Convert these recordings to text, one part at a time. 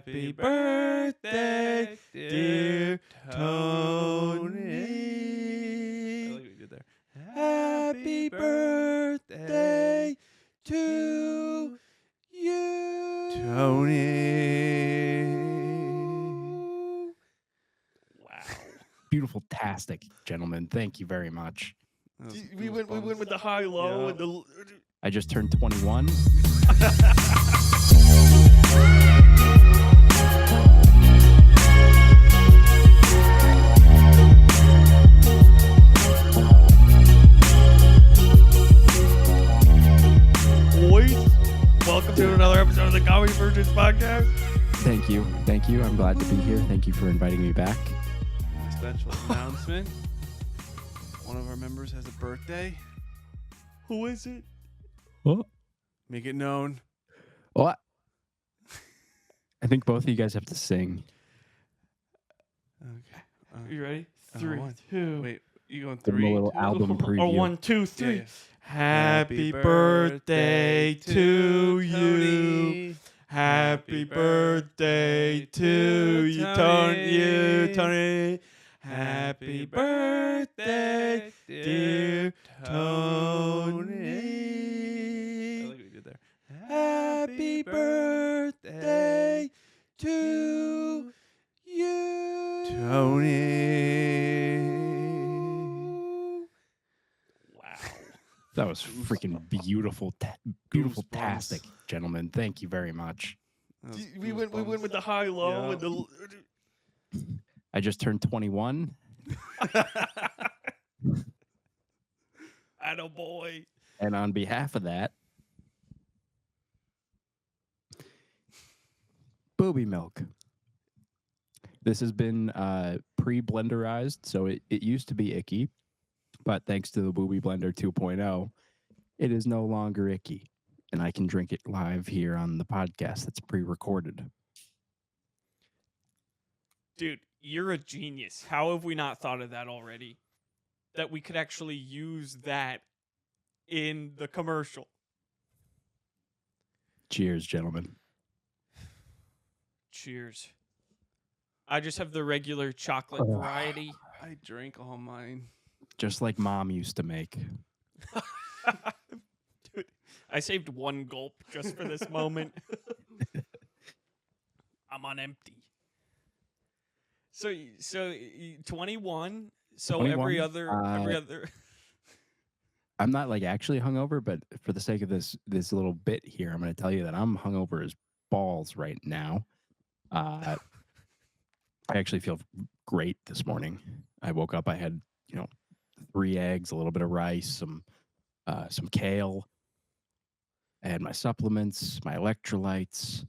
Happy birthday, dear Tony. I like what you did there. Happy birthday to you, Tony. Wow. Beautiful tastic, gentlemen. Thank you very much. We went with the high low and the. I just turned 21. Boys, welcome to another episode of the Comedy Virgins podcast. Thank you. I'm glad to be here. Thank you for inviting me back. Special announcement. One of our members has a birthday. Who is it? What? Make it known. What? I think both of you guys have to sing. Okay. You ready? 3, one. 2. Wait, you going Give 'em 3, a little 2? album preview. Or 1, 2, 3. Yeah. Happy birthday to you. Happy birthday to you, Tony. Happy birthday, dear Tony. I like what you did there. Happy birthday to you, Tony. Wow. That was freaking beautiful. Beautiful tastic, gentlemen. Thank you very much. We went with the high low and the. I just turned 21. Attaboy. And on behalf of that, booby milk. This has been pre-blenderized, so it used to be icky, but thanks to the Booby Blender 2.0, it is no longer icky, and I can drink it live here on the podcast that's pre-recorded. Dude, you're a genius. How have we not thought of that already? That we could actually use that in the commercial. Cheers, gentlemen. Cheers. I just have the regular chocolate variety. I drank all mine. Just like Mom used to make. Dude, I saved one gulp just for this moment. I'm on empty. So 21. So 21, every other. I'm not like actually hungover, but for the sake of this little bit here, I'm going to tell you that I'm hungover as balls right now. I actually feel great this morning. I woke up. I had 3 eggs, a little bit of rice, some kale. I had my supplements, my electrolytes.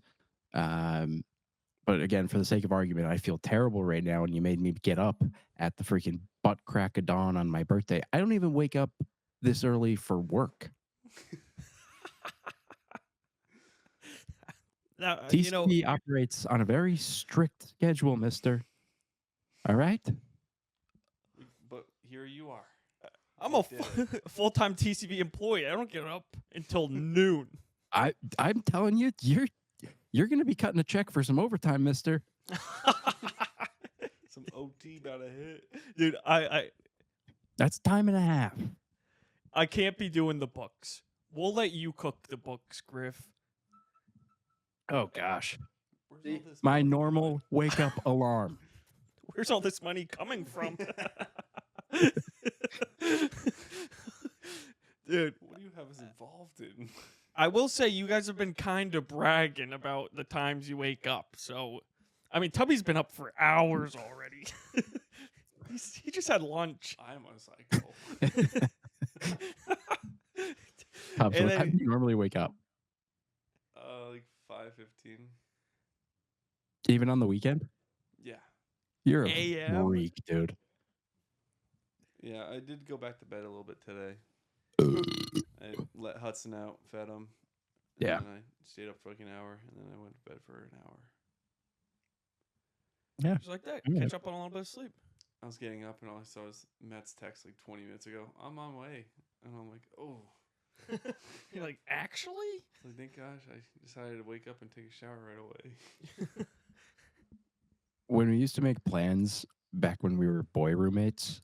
But again, for the sake of argument, I feel terrible right now, and you made me get up at the freaking butt crack of dawn on my birthday. I don't even wake up this early for work. Now, TCP operates on a very strict schedule, mister. All right? But here you are. I'm a full-time TCB employee. I don't get up until noon. I'm telling you, you're going to be cutting a check for some overtime, mister. Some OT about to hit. Dude, That's time and a half. I can't be doing the books. We'll let you cook the books, Griff. Oh, gosh. Where's all this My money? normal wake-up alarm. Where's all this money coming from? Dude, What do you have us involved in? I will say you guys have been kind of bragging about the times you wake up. So, I mean, Tubby's been up for hours already. He just had lunch. I'm on a cycle. How do then- you normally wake up? Like 5:15. Even on the weekend? Yeah. You're a AM? freak, dude. Yeah, I did go back to bed a little bit today. I let Hudson out, fed him. Yeah. And then I stayed up for like an hour, and then I went to bed for an hour. Yeah. Just like that. Yeah. Catch up on a little bit of sleep. I was getting up, and all I saw was Matt's text like 20 minutes ago. I'm on my way. And I'm like, oh. You're like, actually? So thank gosh I decided to wake up and take a shower right away. when we used to make plans back when we were boy roommates,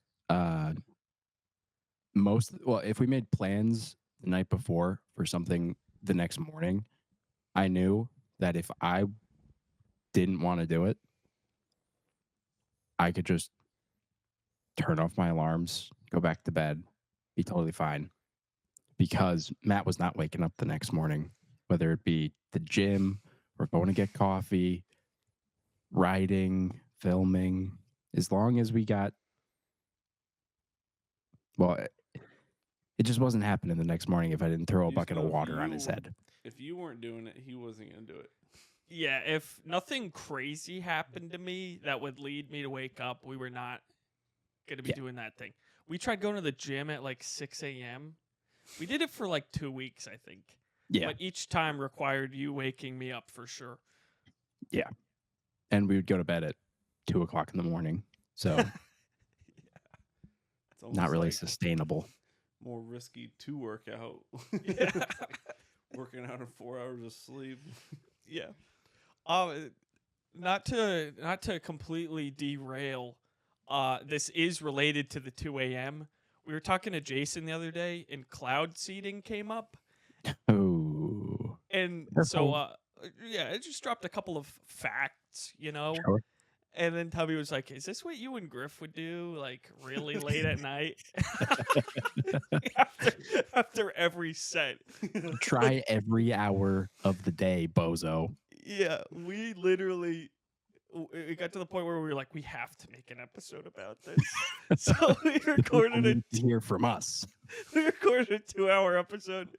if we made plans the night before for something the next morning, I knew that if I didn't want to do it, I could just turn off my alarms, go back to bed, be totally fine. Because Matt was not waking up the next morning, whether it be the gym or going to get coffee, writing, filming. As long as we got, well, it just wasn't happening the next morning if I didn't throw a You bucket of know, if water on his you- head. If you weren't doing it, he wasn't gonna do it. Yeah, if nothing crazy happened to me that would lead me to wake up, we were not going to be Yeah. doing that thing. We tried going to the gym at like 6 a.m. We did it for like 2 weeks, I think. Yeah. But each time required you waking me up for sure. And we would go to bed at 2:00 in the morning. So It's almost not really like sustainable. more risky to work out. Yeah. Working out in 4 hours of sleep. Yeah. Not to completely derail. This is related to the 2 a.m. We were talking to Jason the other day, and cloud seeding came up, Oh. and Careful. so yeah, it just dropped a couple of facts, Sure. And then Tubby was like, "Is this what you and Griff would do, like really late at night after every set?" Try every hour of the day, bozo. Yeah, we literally. It got to the point where we were like, we have to make an episode about this. So we recorded You need to hear from us. We recorded a 2-hour episode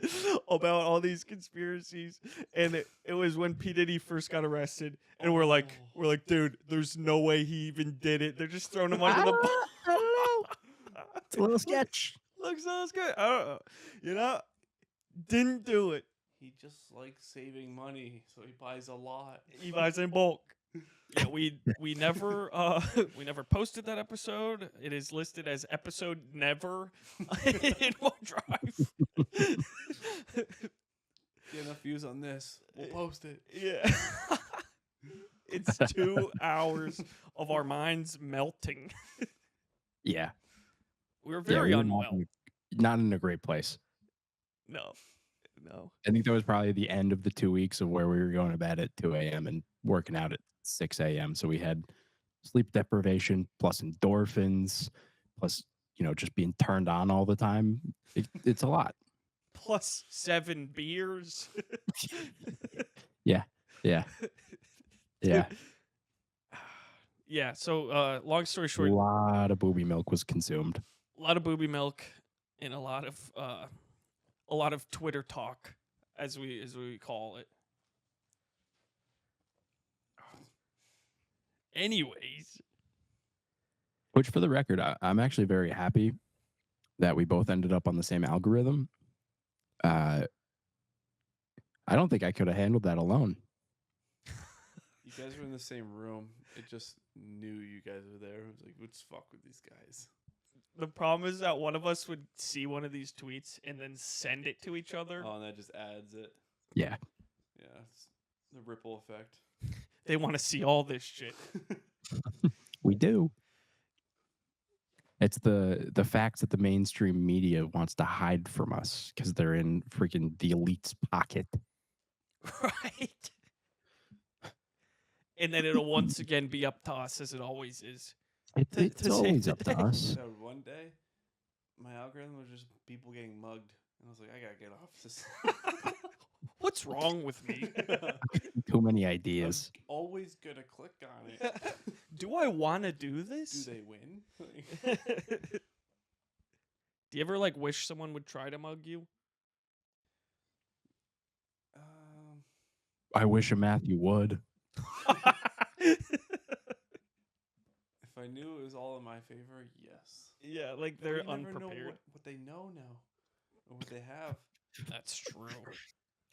about all these conspiracies, and it was when P Diddy first got arrested, and we're like, dude, there's no way he even did it. They're just throwing him under the bus. I don't know. It's a little sketch. Looks good. I don't know. Didn't do it. He just likes saving money, so he buys a lot. He buys in bulk. Yeah, we never posted that episode. It is listed as episode never in OneDrive. Get enough views on this. We'll post it. Yeah. It's 2 hours of our minds melting. Yeah. We were Yeah, very we were unwell. not in a great place. No. I think that was probably the end of the 2 weeks of where we were going to bed at 2 a.m. and working out at 6 a.m. So we had sleep deprivation plus endorphins, plus, just being turned on all the time. It's a lot. Plus 7 beers. Yeah. Yeah. Yeah, so long story A short, lot of booby milk was consumed. a lot of booby milk and a lot of Twitter talk, as we call it. Anyways, Which, for the record, I'm actually very happy that we both ended up on the same algorithm. I don't think I could have handled that alone. You guys were in the same room. It just knew you guys were there. It was like, let's fuck with these guys. the problem is that one of us would see one of these tweets and then send it to each other. Oh, and that just adds it. Yeah. Yeah, it's the ripple effect. They want to see all this shit. We do. It's the facts that the mainstream media wants to hide from us because they're in freaking the elite's pocket. Right. And then it'll once again be up to us, as it always is. It's always up to us. So one day, my algorithm was just people getting mugged. And I was like, I gotta get off this. What's wrong with me? Too many ideas. I'm always gonna click on it. Do I want to do Do this? they win? Do you ever like wish someone would try to mug you? I wish a Matthew would. If I knew it was all in my favor, yes. Yeah, like But they're you never know unprepared. what they know now, or what they have. That's true.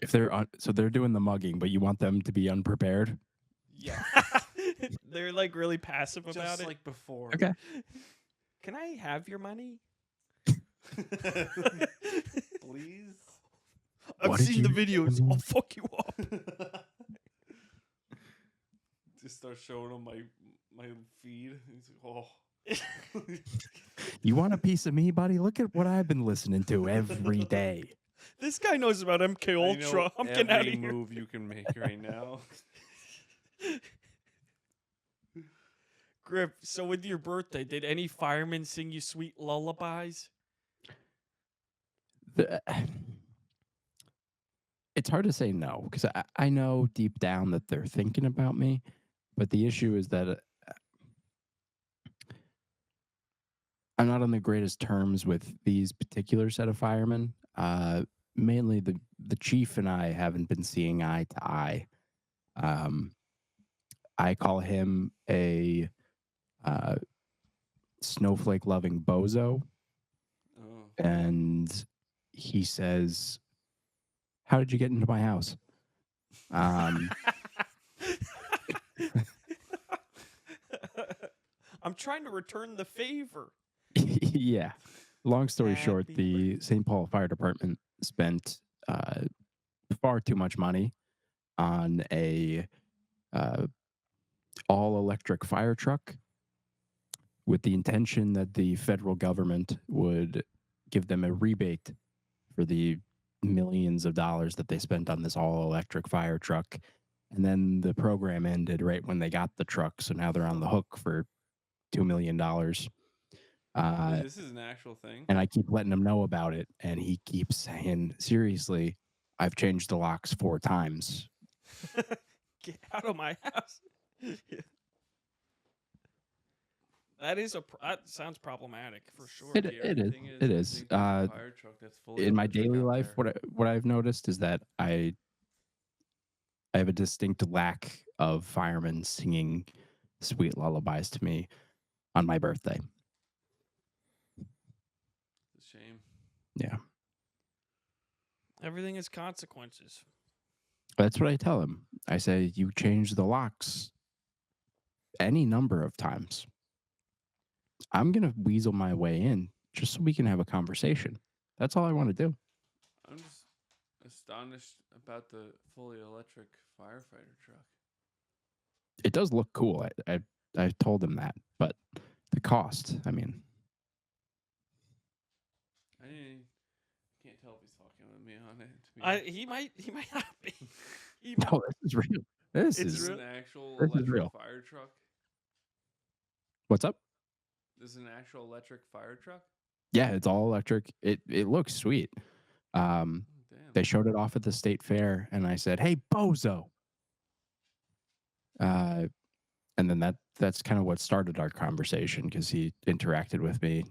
If they're so they're doing the mugging, but you want them to be unprepared. Yeah, They're like really passive about just it. like before. Okay. Can I have your money? Please. I've What did seen the you do? videos. I'll fuck you up. Just start showing him my feed. He's like, oh. You want a piece of me, buddy? Look at what I've been listening to every day. This guy knows about MK I Ultra. know I'm getting out of every here. move you can make right now. Griff, so with your birthday, did any firemen sing you sweet lullabies? It's hard to say no because I know deep down that they're thinking about me, but the issue is that I'm not on the greatest terms with these particular set of firemen. Mainly the chief and I haven't been seeing eye to eye. I call him a snowflake loving bozo, Oh. and he says, "How did you get into my house?" I'm trying to return the favor. Yeah. Long story short, Happy the St. Paul Fire Department spent far too much money on a all electric fire truck with the intention that the federal government would give them a rebate for the millions of dollars that they spent on this all electric fire truck. And then the program ended right when they got the truck. So now they're on the hook for $2 million. This is an actual thing. And I keep letting him know about it. And he keeps saying, seriously, I've changed the locks 4 times. Get out of my house. That sounds problematic for sure. It is. It is. Fire truck that's fully In my electric daily out life, there. what I've noticed is that I have a distinct lack of firemen singing sweet lullabies to me on my birthday. It's a shame. Yeah. Everything has consequences. That's what I tell him. I say, you change the locks any number of times. I'm going to weasel my way in just so we can have a conversation. That's all I want to do. I'm just astonished about the fully electric firefighter truck. It does look cool. I told him that, but the cost, I mean. Can't tell if he's talking with me on it. He might not be. No, this is real. This Is is an actual this is electric real. fire truck? What's up? This is an actual electric fire truck? Yeah, it's all electric. It looks sweet. Damn. They showed it off at the state fair, and I said, "Hey, bozo!" And then that's kind of what started our conversation because he interacted with me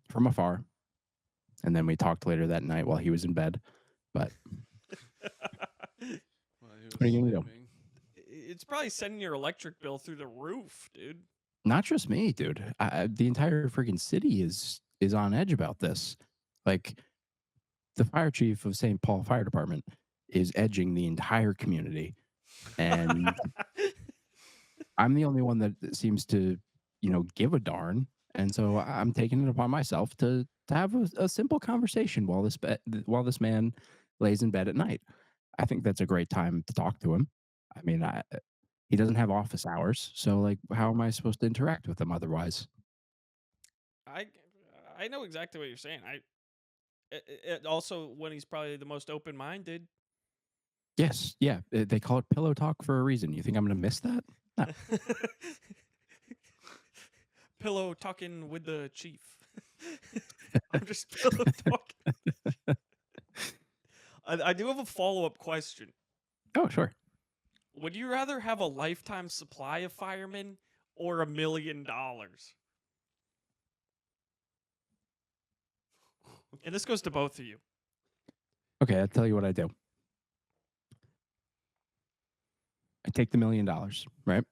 from afar, and then we talked later that night while he was in bed. But what are you gonna do? It's probably sending your electric bill through the roof, dude. Not just me, dude. The entire freaking city is on edge about this. Like, the fire chief of St. Paul Fire Department is edging the entire community, and I'm the only one that seems to, give a darn. And so I'm taking it upon myself to have a simple conversation while this man lays in bed at night. I think that's a great time to talk to him. I mean, he doesn't have office hours, so like, how am I supposed to interact with him otherwise? I know exactly what you're saying. Also when he's probably the most open-minded. Yes, yeah. They call it pillow talk for a reason. You think I'm going to miss that? No. Pillow talking with the chief. I'm just pillow talking. I do have a follow-up question. Oh, sure. Would you rather have a lifetime supply of firemen or $1 million? And this goes to both of you. Okay, I'll tell you what I do. I take the $1 million, right?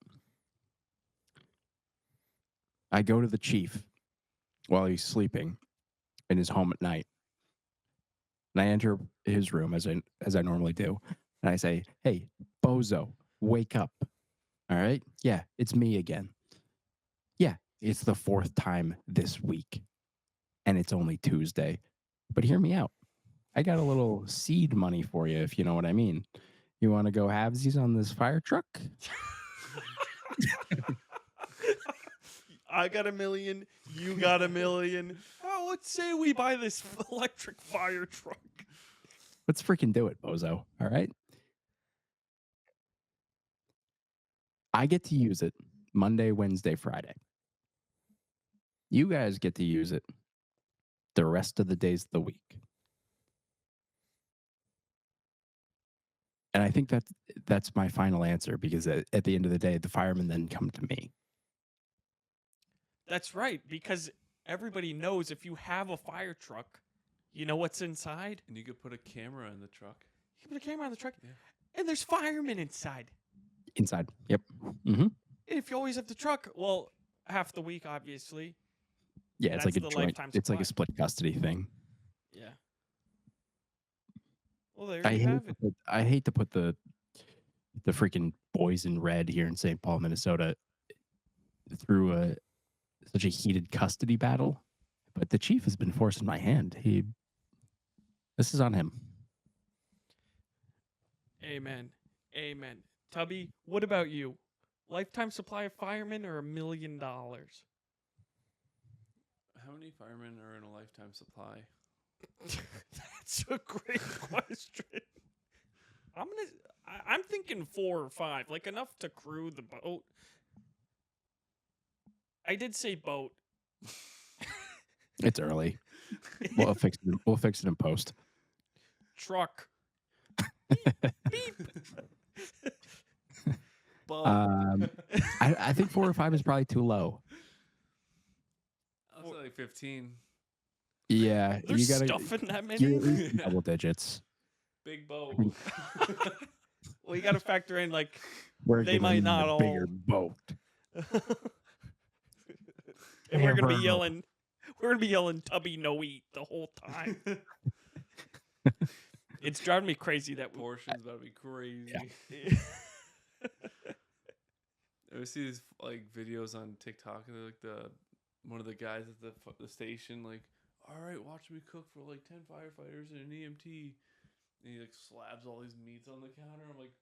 I go to the chief while he's sleeping in his home at night. And I enter his room as I normally do. And I say, "Hey, bozo, wake up. All right? Yeah, it's me again. Yeah, it's the 4th time this week. And it's only Tuesday. But hear me out. I got a little seed money for you, if you know what I mean. You want to go halvesies on this fire truck? I got $1 million. You got $1 million. Oh, let's say we buy this electric fire truck. Let's freaking do it, bozo. All right. I get to use it Monday, Wednesday, Friday. You guys get to use it the rest of the days of the week. And I think that's my final answer, because at the end of the day, the firemen then come to me. That's right, because everybody knows if you have a fire truck, you know what's inside. And you could put a camera in the truck. You can put a camera on the truck, Yeah. and there's firemen inside. Inside. Yep. Mm-hmm. And if you always have the truck, well, half the week, obviously. Yeah, it's like a That's the joint. lifetime It's like a supply. split custody thing. Yeah. Well, there I you hate have to it. put, I hate to put the freaking boys in red here in St. Paul, Minnesota, through such a heated custody battle, but the chief has been forcing my hand. This is on him. Amen. Amen. Tubby, what about you? Lifetime supply of firemen or $1 million? How many firemen are in a lifetime supply? That's a great question. I'm thinking 4 or 5, like enough to crew the boat. I did say boat. It's early. We'll fix it. We'll fix it in post. Truck. Beep. Boat. I think 4 or 5 is probably too low. I'll say like 15. Yeah, There's you gotta. stuff in that You're many. in double digits. Big boat. Well, you got to factor in like We're They gonna might need not a all- bigger boat. and we're gonna be Hammer. yelling. We're gonna be yelling "Tubby, no eat" the whole time. It's driving me crazy that Portion's about to be crazy. Yeah. I always see these like videos on TikTok, and they're like one of the guys at the station, like, all right, watch me cook for like 10 firefighters and an EMT. And he like slabs all these meats on the counter. I'm like,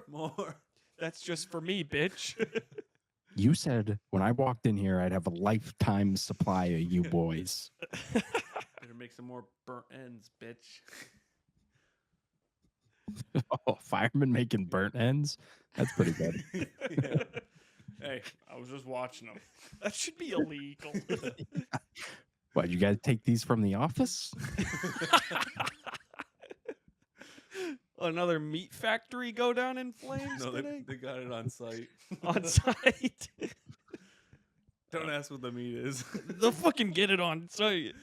more. That's just for me, bitch. You said when I walked in here, I'd have a lifetime supply of you boys. Better make some more burnt ends, bitch. Oh, firemen making burnt ends? That's pretty good. Yeah. Hey, I was just watching them. That should be illegal. What, you guys take these from the office? Another meat factory go down in flames No, today? they got it on site. On site. Don't ask what the meat is. They'll fucking get it on site.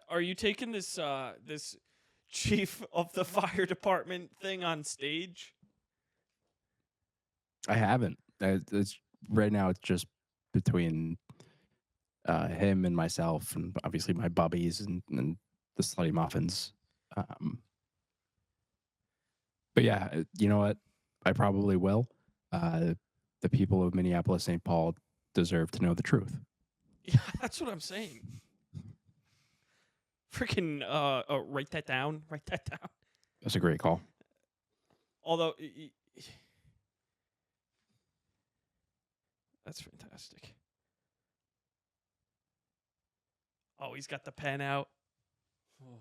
Are you taking this this chief of the fire department thing on stage? I haven't. It's right now. It's just between him and myself, and obviously my bubbies and the Slutty Muffins. But yeah, you know what? I probably will. The people of Minneapolis, St. Paul deserve to know the truth. Yeah, that's what I'm saying. Freaking write that down. Write that down. That's a great call. Although that's fantastic. Oh, he's got the pen out. Oh.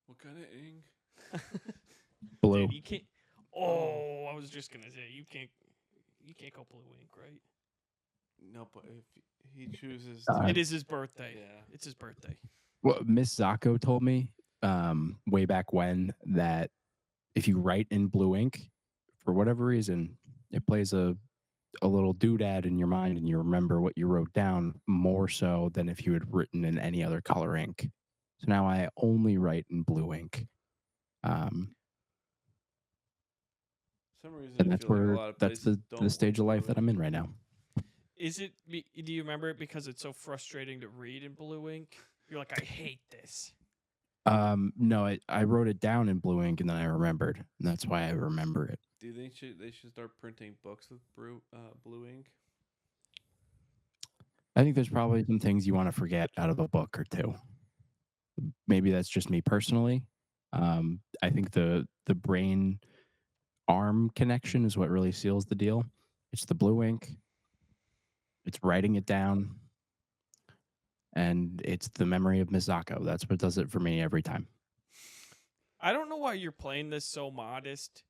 What kind of ink? Blue. Dude, you can't. Oh, I was just gonna say you can't go blue ink, right? No, but if he chooses, It is his birthday. Yeah. It's his birthday. Well, Miss Zacco told me way back when that if you write in blue ink, for whatever reason, it plays a little doodad in your mind and you remember what you wrote down more so than if you had written in any other color ink. So now I only write in blue ink. some reason, And I that's feel like a where lot of that's places the don't stage of like life blue that I'm ink. in right now. Is it? Do you remember it because it's so frustrating to read in blue ink? You're like, I hate this. No, I wrote it down in blue ink and then I remembered. And that's why I remember it. Do you think they should start printing books with blue ink? I think there's probably some things you want to forget out of a book or two. Maybe that's just me personally. I think the brain arm connection is what really seals the deal. It's the blue ink. It's writing it down, and it's the memory of Misako. That's what does it for me every time. I don't know why you're playing this so modest.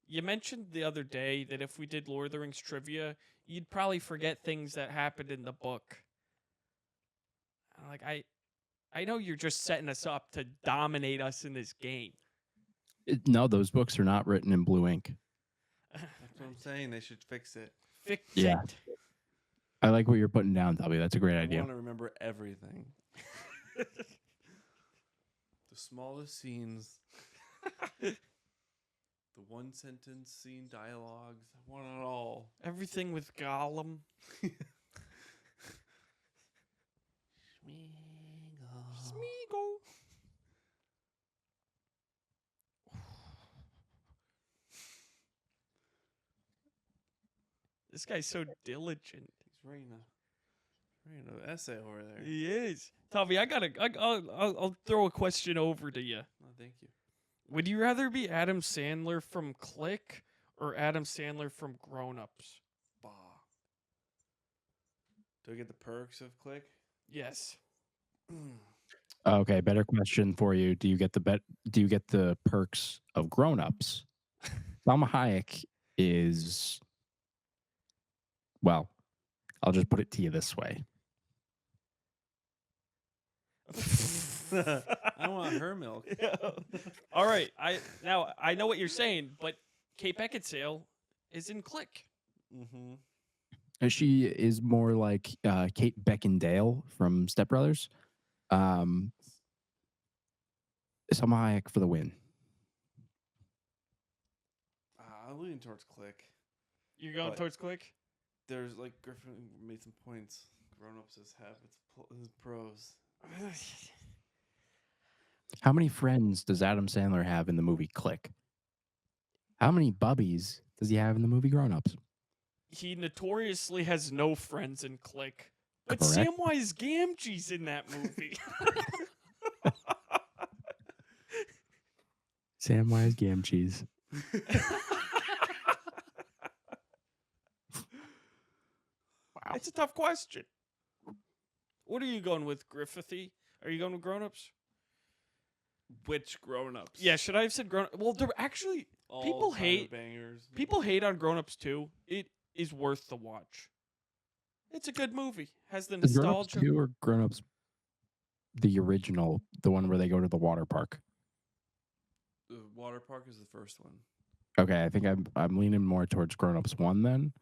You mentioned the other day that if we did Lord of the Rings trivia, you'd probably forget things that happened in the book. Like I know you're just setting us up to dominate us in this game. No, those books are not written in blue ink. That's what I'm saying. They should fix it. Fix Yeah. it. I like what you're putting down, Tubby. That's a great I idea. want to remember everything. The smallest scenes. The one sentence scene dialogues. I want it all. Everything with Gollum. Smeagol. This guy's so diligent. He's writing an essay over there. He is. Tommy, I'll throw a question over to you. Oh, thank you. Would you rather be Adam Sandler from Click or Adam Sandler from Grown Ups? Bah. Do I get the perks of Click? Yes. Okay, better question for you. Do you get the perks of grown-ups? Salma Hayek is, well, I'll just put it to you this way. I want her milk. All right. I know what you're saying, but Kate Beckinsale is in Click. Mm-hmm. She is more like Kate Beckinsale from Step Brothers. Salma Hayek for the win. I'm leaning towards Click. You're going But- towards Click? There's like Griffin made some points. Grown-ups have its pros. How many friends does Adam Sandler have in the movie Click? How many bubbies does he have in the movie Grown Ups? He notoriously has no friends in Click. But Correct. Samwise Gamgee's in that movie. Samwise Gamgee's. Wow. It's a tough question. What are you going with, Griffithy? Are you going with grown-ups? Which grown-ups? Yeah, should I have said grown? Well, they're actually All people time hate- bangers. people hate on grown-ups too. It is worth the watch. It's a good movie. Has the Is Grown Ups nostalgia. 2 or Grown Ups the original, the one where they go to the water park? The water park is the first one. Okay, I think I'm leaning more towards Grown Ups 1 then.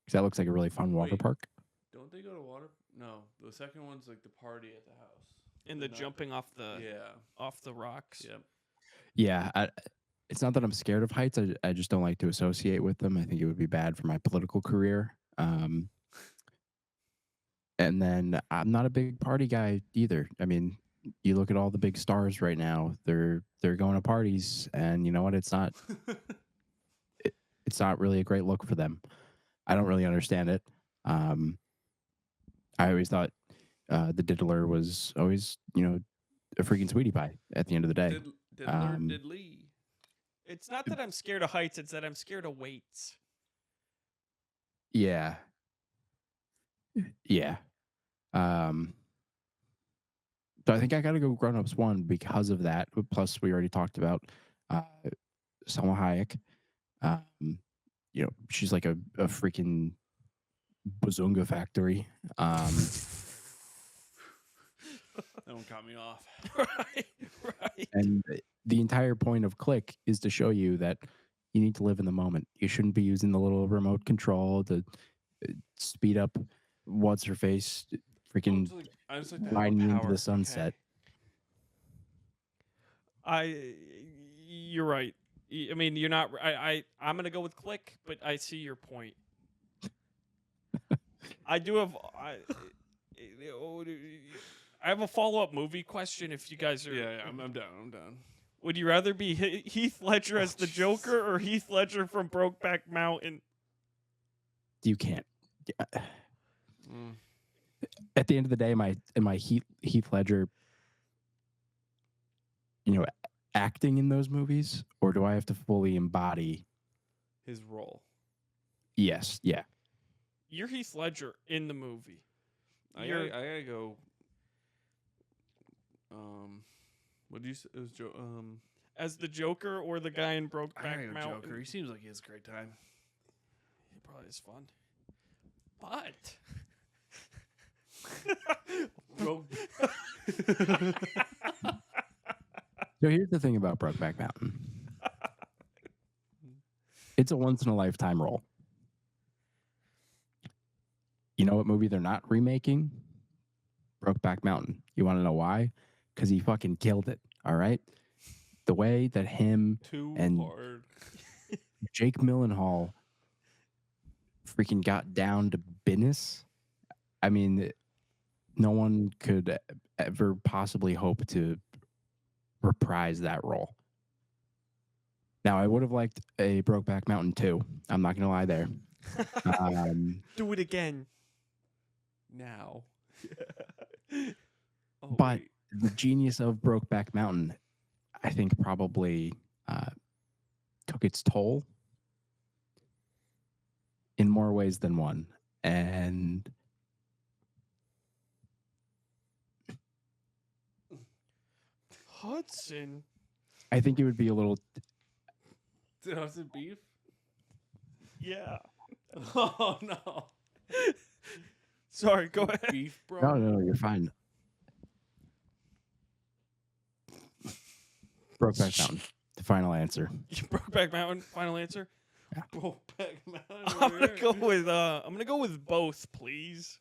Because that looks like a really fun water Wait. park. Don't they go to water? No, the second one's like the party at the house. And the Not- jumping off the Yeah. rocks. Yep. Yeah, it's not that I'm scared of heights. I just don't like to associate with them. I think it would be bad for my political career. And then I'm not a big party guy either. I mean, you look at all the big stars right now. They're going to parties, and you know what? It's not really a great look for them. I don't really understand it. I always thought the diddler was always, a freaking sweetie pie at the end of the day. Diddler, diddly. It's not that I'm scared of heights, it's that I'm scared of weights. Yeah. Yeah. So I think I got to go Grown Ups 1 because of that. Plus, we already talked about Salma Hayek. She's like a freaking bazunga factory. That one caught me off. right. And the entire point of Click is to show you that you need to live in the moment. You shouldn't be using the little remote control to speed up what's her face freaking I just like to have riding you into power. the sunset. You're right. I mean, you're not. I'm gonna go with Click, but I see your point. I do have. I have a follow-up movie question. If you guys are, Yeah, I'm down. I'm down. Would you rather be Heath Ledger as the Joker or Heath Ledger from Brokeback Mountain? You can't. Mm. At the end of the day, my Heath Ledger acting in those movies, or do I have to fully embody? His role. Yes, yeah. You're Heath Ledger in the movie. I gotta go. What do you say? It was As the Joker or the guy in I gotta Brokeback go Mountain. Joker. He seems like he has a great time. He probably is fun. But So here's the thing about Brokeback Mountain. It's a once in a lifetime role. You know what movie they're not remaking? Brokeback Mountain. You want to know why? Because he fucking killed it. All right. The way that him Too and hard. Jake Gyllenhaal freaking got down to business. I mean, no one could ever possibly hope to reprise that role. Now, I would have liked a Brokeback Mountain 2. I'm not going to lie there. do it again. Now. But the genius of Brokeback Mountain, I think, probably took its toll in more ways than one. And Hudson. I think it would be a little... Was it beef? Yeah. Oh no. Sorry, go ahead. Beef, bro. No, you're fine. Brokeback Mountain, the final answer. Brokeback Mountain. Final answer. Brokeback Mountain. I'm gonna go with both, please.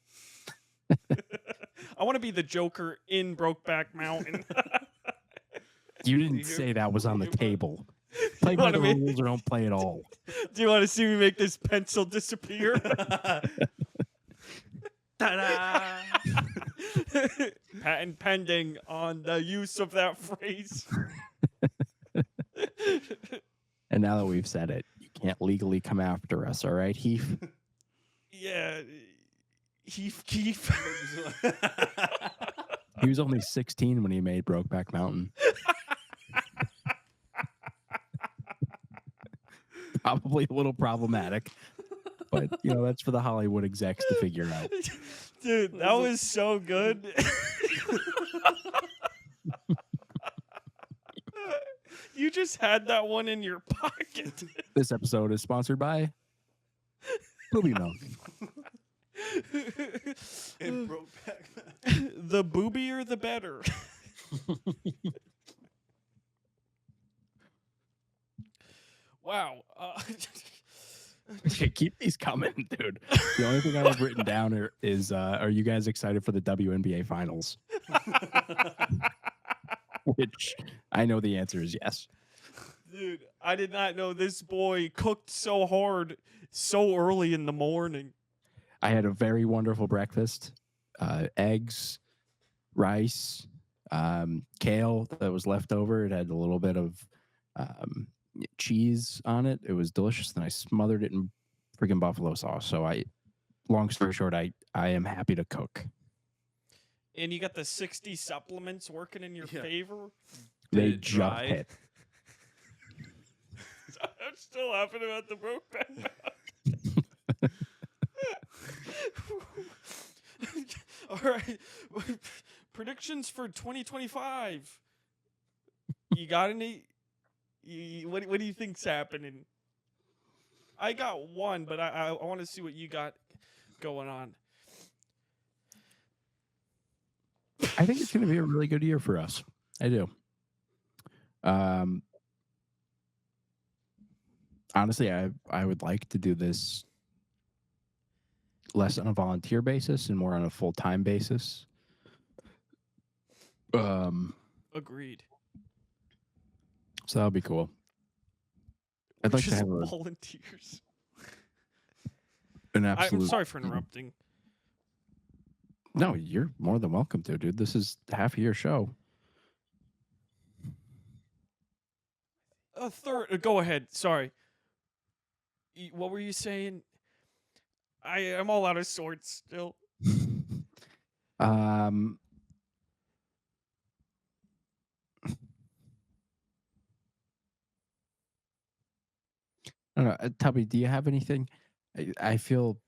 I want to be the Joker in Brokeback Mountain. You didn't say that was on the table. Play by the rules or don't play at all. Do you want to see me make this pencil disappear? Ta-da! Patent pending on the use of that phrase. And now that we've said it, you can't legally come after us, all right, Heath? Yeah. Heath. He was only 16 when he made Brokeback Mountain. Probably a little problematic, but that's for the Hollywood execs to figure out. Dude, that was so good. You just had that one in your pocket. This episode is sponsored by Booby Milk. And Brokeback Mountain. The boobier, the better. Wow. Keep these coming, dude. The only thing I have written down is, are you guys excited for the WNBA finals? Which I know the answer is yes. Dude, I did not know this boy cooked so hard so early in the morning. I had a very wonderful breakfast. Eggs, rice, kale that was left over. It had a little bit of cheese on it. It was delicious. Then I smothered it in freaking buffalo sauce. So long story short, I am happy to cook. And you got the 60 supplements working in your favor? They it just dry? hit. I'm still laughing about the Brokeback Mountain. All right. Predictions for 2025. You got any? What do you think's happening? I got one, but I want to see what you got going on. I think it's going to be a really good year for us. I do. Honestly, I would like to do this less on a volunteer basis and more on a full-time basis. Agreed. So that'll be cool. I'd like to Just have volunteers. an absolute. I'm sorry for interrupting. No, you're more than welcome to, dude. This is half of your show. A third. Go ahead. Sorry. What were you saying? I'm all out of sorts still. I don't know. Tubby, do you have anything? I feel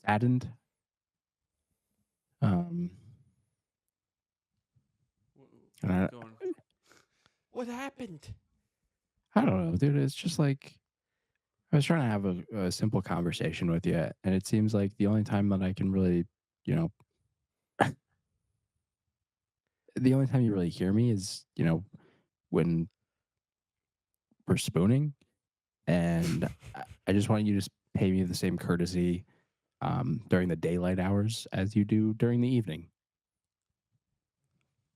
saddened. Um, and Keep going. What happened? I don't know, dude. It's just like I was trying to have a simple conversation with you, and it seems like the only time that I can really, you know, the only time you really hear me is, when we're spooning, and I just want you to just pay me the same courtesy during the daylight hours as you do during the evening.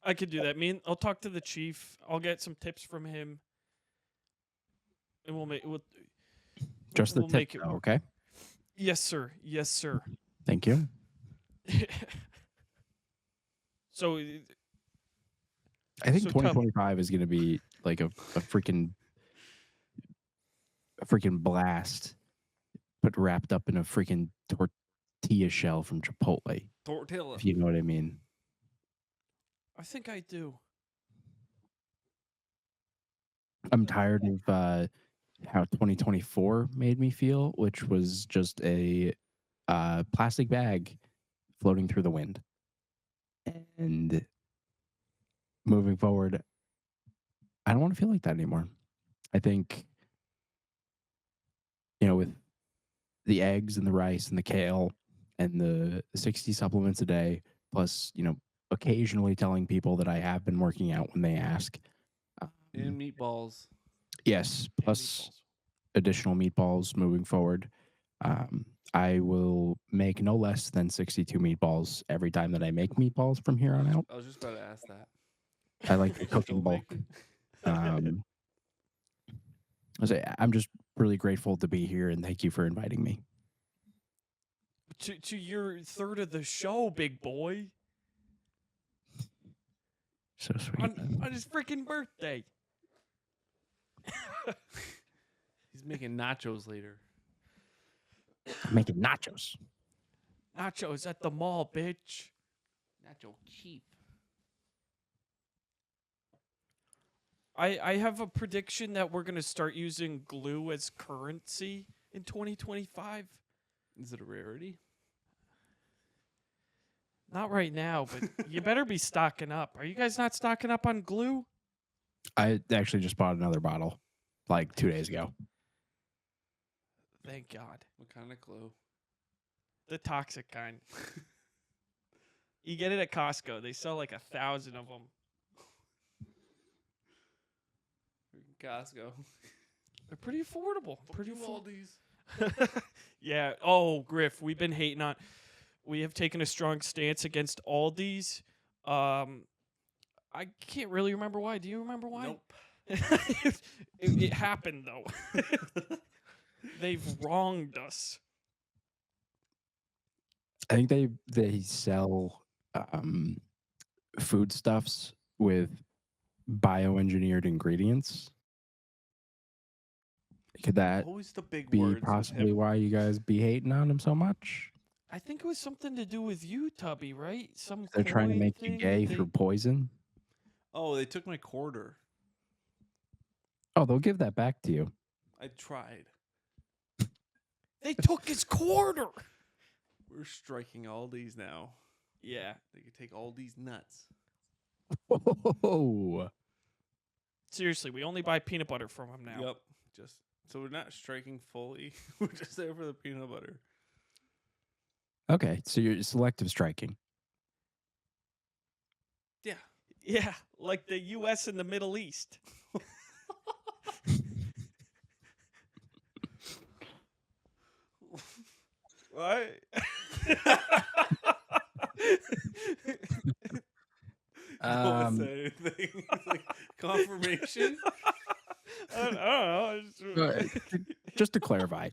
I could do that. I'll talk to the chief. I'll get some tips from him, and Just the we'll tip, make it though, work. okay? Yes, sir. Yes, sir. Thank you. So I think So, Tub- 2025 is going to be like a freaking blast, but wrapped up in a freaking tortilla shell from Chipotle, Tortilla. if you know what I mean. I think I do. I'm tired of how 2024 made me feel, which was just a plastic bag floating through the wind. And moving forward, I don't want to feel like that anymore. I think, with the eggs and the rice and the kale and the 60 supplements a day, plus, occasionally telling people that I have been working out when they ask. And meatballs. Yes, And plus meatballs. additional meatballs moving forward. I will make no less than 62 meatballs every time that I make meatballs from here on out. I was just about to ask that. I like to You're cook in still bulk. making- I'm just really grateful to be here, and thank you for inviting me. To your third of the show, big boy, So sweet. on his freaking birthday. He's making nachos later. I'm making nachos. Nachos at the mall, bitch. Nacho cheap. I have a prediction that we're gonna start using glue as currency in 2025. Is it a rarity? Not right now, but you better be stocking up. Are you guys not stocking up on glue? I actually just bought another bottle like 2 days ago. Thank God. What kind of glue? The toxic kind. You get it at Costco. They sell like 1,000 of them. Costco. They're pretty affordable. Pretty Fuck you, affordable. Aldi's. Yeah. Oh, Griff, we've been hating on. We have taken a strong stance against Aldi's. I can't really remember why. Do you remember why? Nope. It happened though. They've wronged us. I think they sell foodstuffs with bioengineered ingredients. Could that Always the big be words. with possibly him. why you guys be hating on them so much? I think it was something to do with you, Tubby, right? Some They're trying to coin make you thing gay that through poison. Oh, they took my quarter. Oh, they'll give that back to you. I tried. they took his quarter. We're striking Aldi's now. Yeah. They could take Aldi's nuts. Oh, Seriously, we only buy peanut butter from him now. Yep. Just so we're not striking fully. We're just there for the peanut butter. okay. So you're selective striking. Yeah. Yeah, like the U.S. and the Middle East. Right? Don't say anything. It's like confirmation. I don't know. Just to clarify,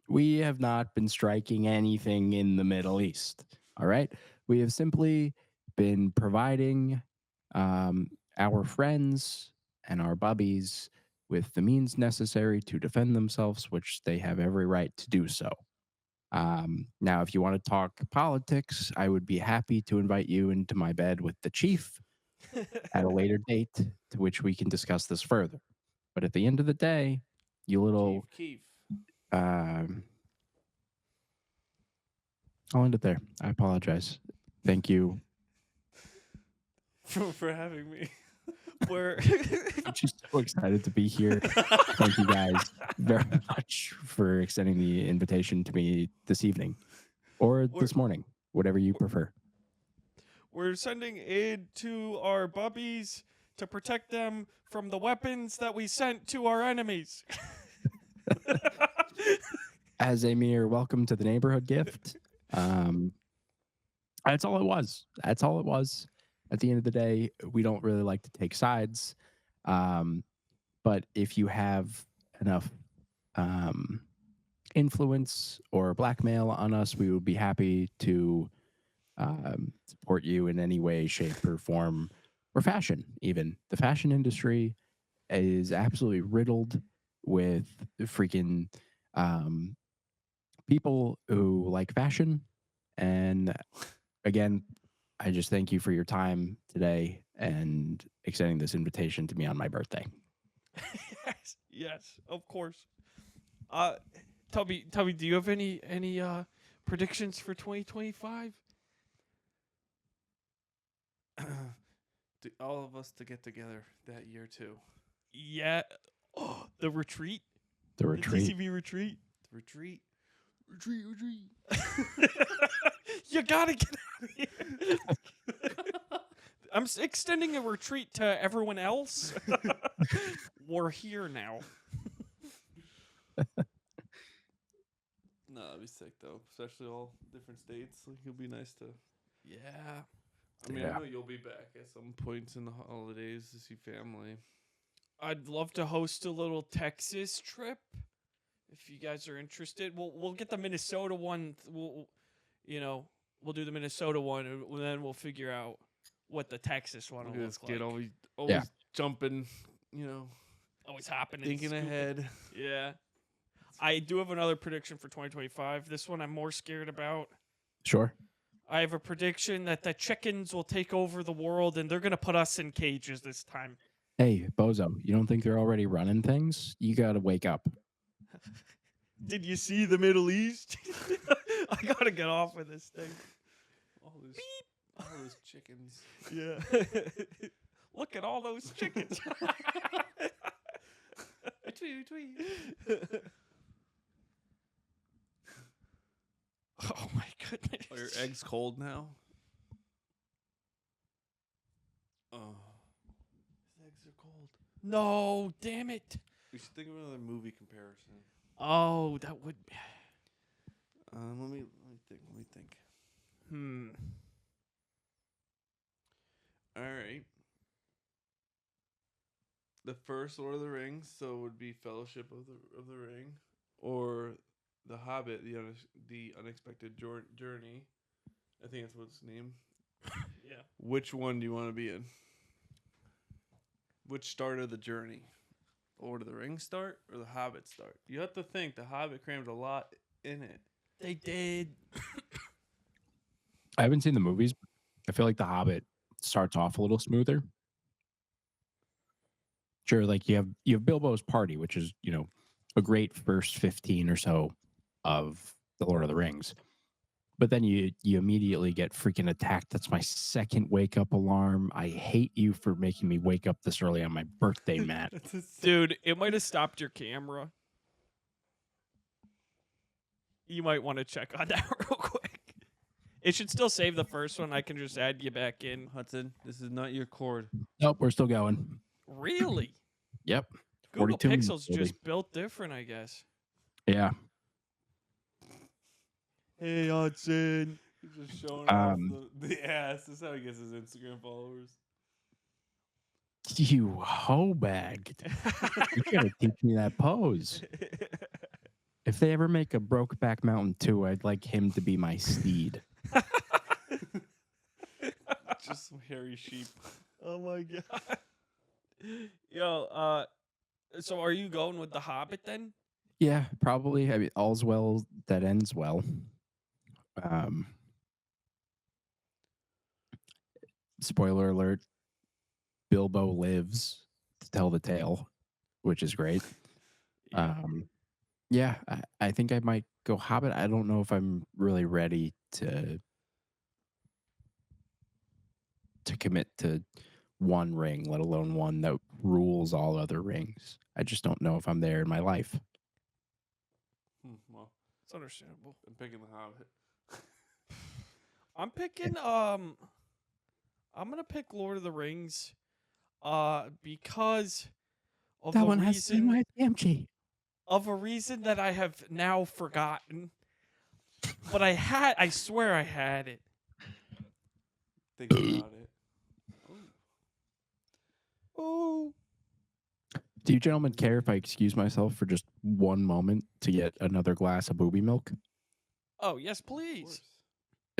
we have not been striking anything in the Middle East. All right. We have simply been providing our friends and our bubbies with the means necessary to defend themselves, which they have every right to do so. Now, if you want to talk politics, I would be happy to invite you into my bed with the chief. at a later date to which we can discuss this further. But at the end of the day, you little Keef. um, I'll end it there. I apologize. Thank you. for having me. We're I'm just so excited to be here. Thank you guys very much for extending the invitation to me this evening or this morning, whatever you prefer. we're sending aid to our bubbies to protect them from the weapons that we sent to our enemies. As a mere welcome to the neighborhood gift. That's all it was. That's all it was. At the end of the day, we don't really like to take sides. But if you have enough influence or blackmail on us, we would be happy to support you in any way, shape, or form, or fashion, even. The fashion industry is absolutely riddled with freaking people who like fashion. And again, I just thank you for your time today and extending this invitation to me on my birthday. yes, of course. Tubby, do you have any predictions for 2025? All of us to get together that year too. Yeah. Oh, the retreat. The retreat. The TCB retreat. Retreat. You gotta get out of here. I'm extending a retreat to everyone else. We're here now. No, that'd be sick though, especially all different states. Like, it'll be nice to. Yeah. I mean, Yeah. I know you'll be back at some points in the holidays to see family. I'd love to host a little Texas trip. If you guys are interested, we'll get the Minnesota one. We'll do the Minnesota one, and then we'll figure out what the Texas one will Look at look this like. kid always Yeah. jumping, Always hopping, and thinking scooping. ahead. Yeah. I do have another prediction for 2025. This one I'm more scared about. Sure. I have a prediction that the chickens will take over the world, and they're gonna put us in cages this time. Hey, Bozo, you don't think they're already running things? You got to wake up. Did you see the Middle East? I gotta get off with this thing. All those chickens. Yeah. Look at all those chickens. Tweet. Oh my goodness. Are your eggs cold now? Oh, his eggs are cold. No, damn it. We should think of another movie comparison. Oh, that would. Let me think. All right. The first Lord of the Rings, so it would be Fellowship of the Ring, or The Hobbit, the Unexpected Journey. I think that's what it's named. Yeah. Which one do you want to be in? Which start of the journey? Lord of the Rings start or the Hobbit start? You have to think the Hobbit crammed a lot in it. They did. I haven't seen the movies. I feel like The Hobbit starts off a little smoother. Sure, like you have Bilbo's party, which is, a great first 15 or so of the Lord of the Rings. But then you immediately get freaking attacked. That's my second wake up alarm. I hate you for making me wake up this early on my birthday, Matt. Dude, it might have stopped your camera. You might want to check on that real quick. It should still save the first one. I can just add you back in. Hudson, this is not your cord. Nope, we're still going. Really? Yep. Google 42 Pixel's minutes, just built different, I guess. Yeah. Hey, Hudson. He's just showing off the ass. This is how he gets his Instagram followers. You hoe bag. You gotta teach me that pose. If they ever make a Brokeback Mountain 2, I'd like him to be my steed. Just some hairy sheep. Oh my god. Yo, so are you going with The Hobbit then? Yeah, probably. I mean, all's well that ends well. Spoiler alert, Bilbo lives to tell the tale, which is great. Yeah. Yeah, I think I might go Hobbit. I don't know if I'm really ready to commit to one ring, let alone one that rules all other rings. I just don't know if I'm there in my life. Well, It's understandable. I'm picking the Hobbit. I'm picking I'm gonna pick Lord of the Rings because of That the one has reason TMG. of a reason that I have now forgotten. But I swear I had it. Think about it. Oh. Do you gentlemen care if I excuse myself for just one moment to get another glass of booby milk? Oh, yes, Of please. course.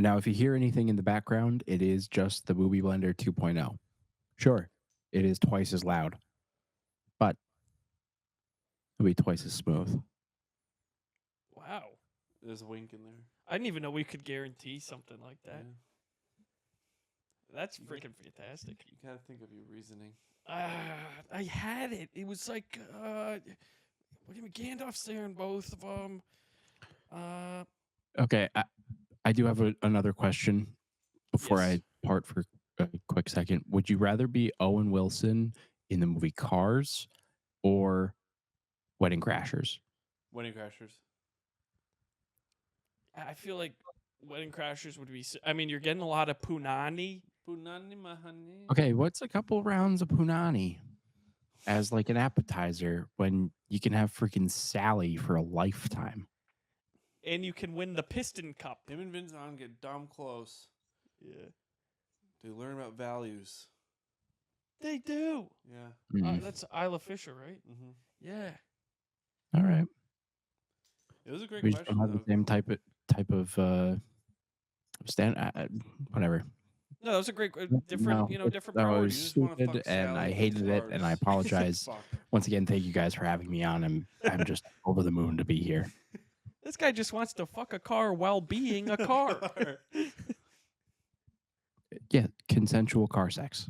Now, if you hear anything in the background, it is just the Booby Blender 2.0. Sure, it is twice as loud, but it'll be twice as smooth. Wow. There's a wink in there. I didn't even know we could guarantee something like that. Yeah. That's freaking fantastic. You gotta think of your reasoning. I had it. It was like Gandalf's there in both of them. Okay, I do have another question before Yes. I part for a quick second. Would you rather be Owen Wilson in the movie Cars or Wedding Crashers? Wedding Crashers. I feel like Wedding Crashers would be. I mean, you're getting a lot of punani. Punani mahani. Okay, what's a couple rounds of punani as like an appetizer when you can have freaking Sally for a lifetime? And you can win the Piston Cup. Him and Vince Vaughn get dumb close. Yeah. They learn about values. They do. Yeah. That's Isla Fisher, right? Mm-hmm. Yeah. All right. It was a great We just question, don't have though. the same type of stand. Whatever. No, that was a great, different, No, different that priorities. was just wanna stupid, fuck and Sally I from hated it, and I Cars. apologize. Fuck. Once again, thank you guys for having me on. I'm just over the moon to be here. This guy just wants to fuck a car while being a car. Yeah, consensual car sex.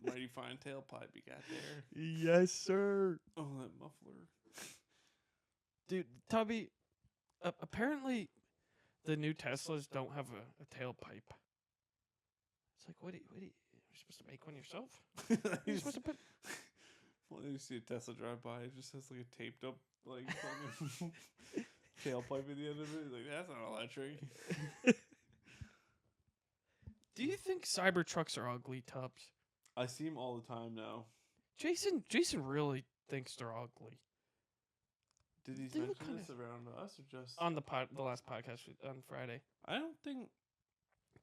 Mighty fine tailpipe you got there. Yes, sir. Oh, that muffler. Dude, Tubby, apparently the new Teslas don't have a tailpipe. It's like, what are you supposed to make one yourself? You're supposed to put... Well, you see a Tesla drive by, it just has like a taped up like fucking tailpipe at the end of it. Like, that's not electric. Do you think Cybertrucks are ugly, Tubbs? I see them all the time now. Jason really thinks they're ugly. Did he They look mention this around us or just on the last podcast on Friday? I don't think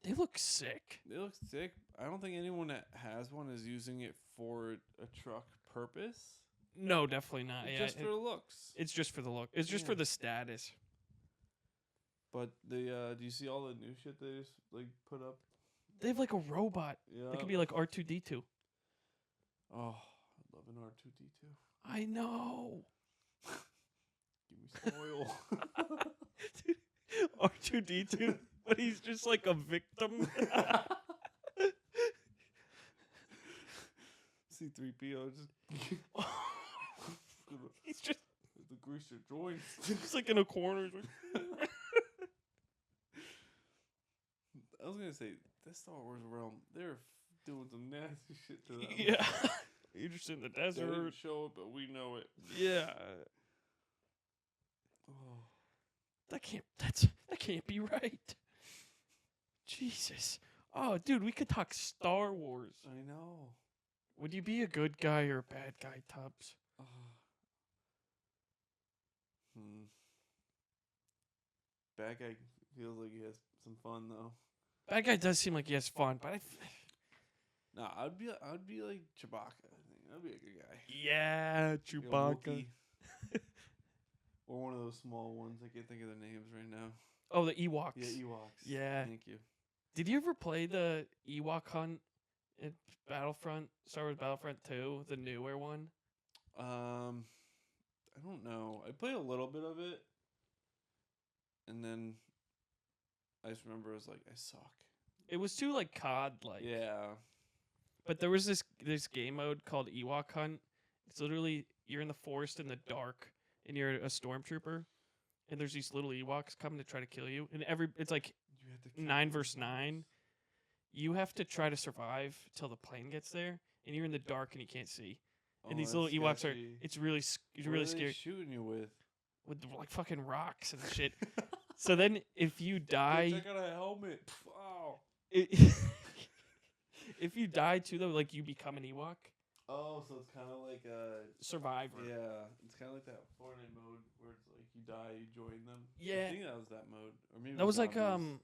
They look sick. they look sick. I don't think anyone that has one is using it for a truck purpose. No, definitely not. It's Yeah, just for looks. it's just for the look. It's just Yeah. for the status. But the do you see all the new shit they just like put up? They have like a robot. Yeah. That could be like R2D2. Oh, I love an R2D2. I know. Give me some oil. R2D2, but he's just like a victim. C3PO just He's just the greaser joints. he's like in a corner. He's like, I was gonna say this Star Wars realm, they're doing some nasty shit to them. yeah. You're just in the They didn't desert. show it, but we know it. Yeah. Oh. That can't be right. Jesus. Oh, dude, we could talk Star Wars. I know. Would you be a good guy or a bad guy, Tubbs? Oh. Bad guy feels like he has some fun though. Bad guy does seem like he has fun, but Nah, I'd be like Chewbacca. I think I'd be a good guy. yeah, Like a Chewbacca. Wookiee. Or one of those small ones. I can't think of their names right now. Oh, the Ewoks. Yeah, Ewoks. Yeah. Thank you. Did you ever play the Ewok hunt in Battlefront, Star Wars Battlefront 2, the newer one? I don't know. I played a little bit of it, and then I just remember I was like, I suck. It was too like COD like. Yeah. But there was this game mode called Ewok Hunt. It's literally you're in the forest in the dark, and you're a stormtrooper, and there's these little Ewoks coming to try to kill you, and it's like You have to kill 9 those versus ones. 9. You have to try to survive till the plane gets there, and you're in the dark and you can't see. And Oh, these that's little Ewoks are. sketchy. It's really What really are they scary shooting you with? with like fucking rocks and shit. So then if you die, Check out a helmet. Wow. if you die too though, like you become an Ewok Oh, so it's kind of like survivor. yeah, it's kind of like that Fortnite mode where it's like you die, you join them. Yeah. I think that was that mode, or maybe it That was like zombies.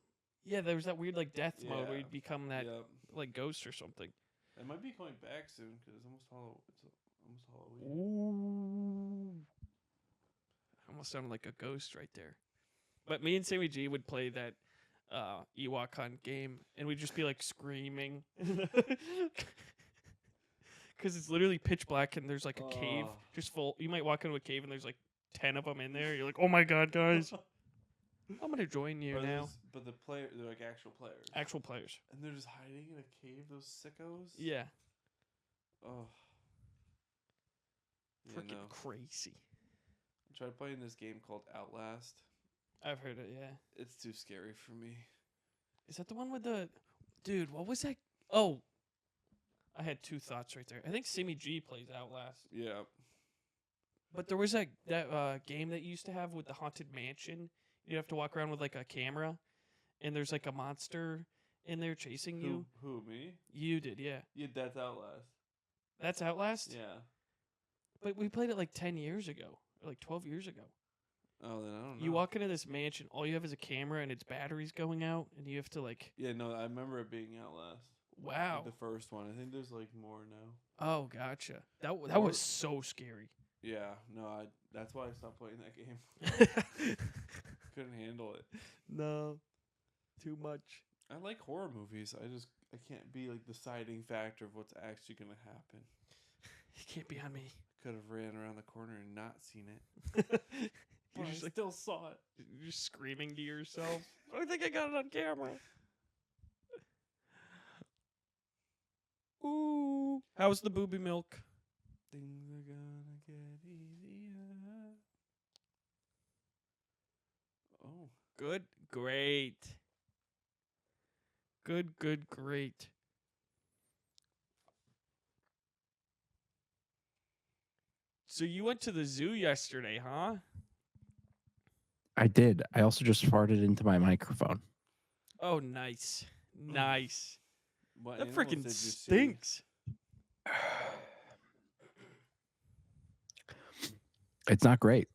yeah, there was that weird like death mode where Yeah. you'd become that Yep. like ghost or something. It might be coming back soon because it's almost almost Halloween. Ooh. Almost sounded like a ghost right there. But me and Sammy G would play that Ewok Hunt game, and we'd just be like screaming. Because it's literally pitch black, and there's like a cave Oh. just full. You might walk into a cave, and there's like 10 of them in there. You're like, oh my god, guys. I'm going to join you now. But they're like actual players. Actual players. And they're just hiding in a cave, those sickos? Yeah. Oh. Yeah, Freaking no. crazy. I tried playing this game called Outlast. I've heard it, yeah. It's too scary for me. Is that the one with the... Dude, what was that? Oh. I had 2 thoughts right there. I think Sammy G plays Outlast. Yeah. But there was that game that you used to have with the Haunted Mansion. You have to walk around with like a camera, and there's like a monster in there chasing you. Who, me? You did, yeah. Yeah, that's Outlast. That's Outlast? Yeah. But we played it like 10 years ago, or like 12 years ago. Oh, then I don't know. You walk into this mansion, all you have is a camera and its battery's going out, and you have to like... Yeah, no, I remember it being Outlast. Wow. Like the first one. I think there's like more now. Oh, gotcha. That Or- was so scary. Yeah, no, that's why I stopped playing that game. Couldn't handle it. No. Too much. I like horror movies. I can't be like the deciding factor of what's actually gonna happen. You can't be on me. Could have ran around the corner and not seen it. You're But just I like still saw it. you're just screaming to yourself. I think I got it on camera. Ooh. How's the booby milk? Things are gonna get easier. Oh, Good. Great. Good, great. So you went to the zoo yesterday, huh? I did. I also just farted into my microphone. Oh, nice. Nice. what That animals freaking did you see? stinks. It's not great.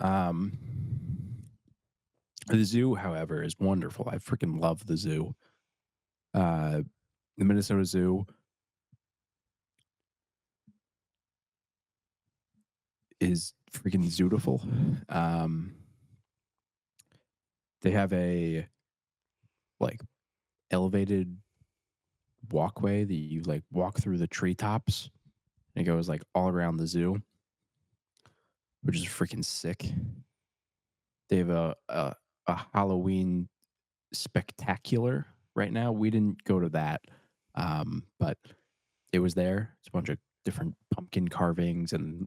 The zoo, however, is wonderful. I freaking love the zoo. The Minnesota Zoo is freaking zootiful. They have a like elevated walkway that you like walk through the treetops. And it goes like all around the zoo, which is freaking sick. They have a Halloween spectacular right now. We didn't go to that, but it was there. It's a bunch of different pumpkin carvings and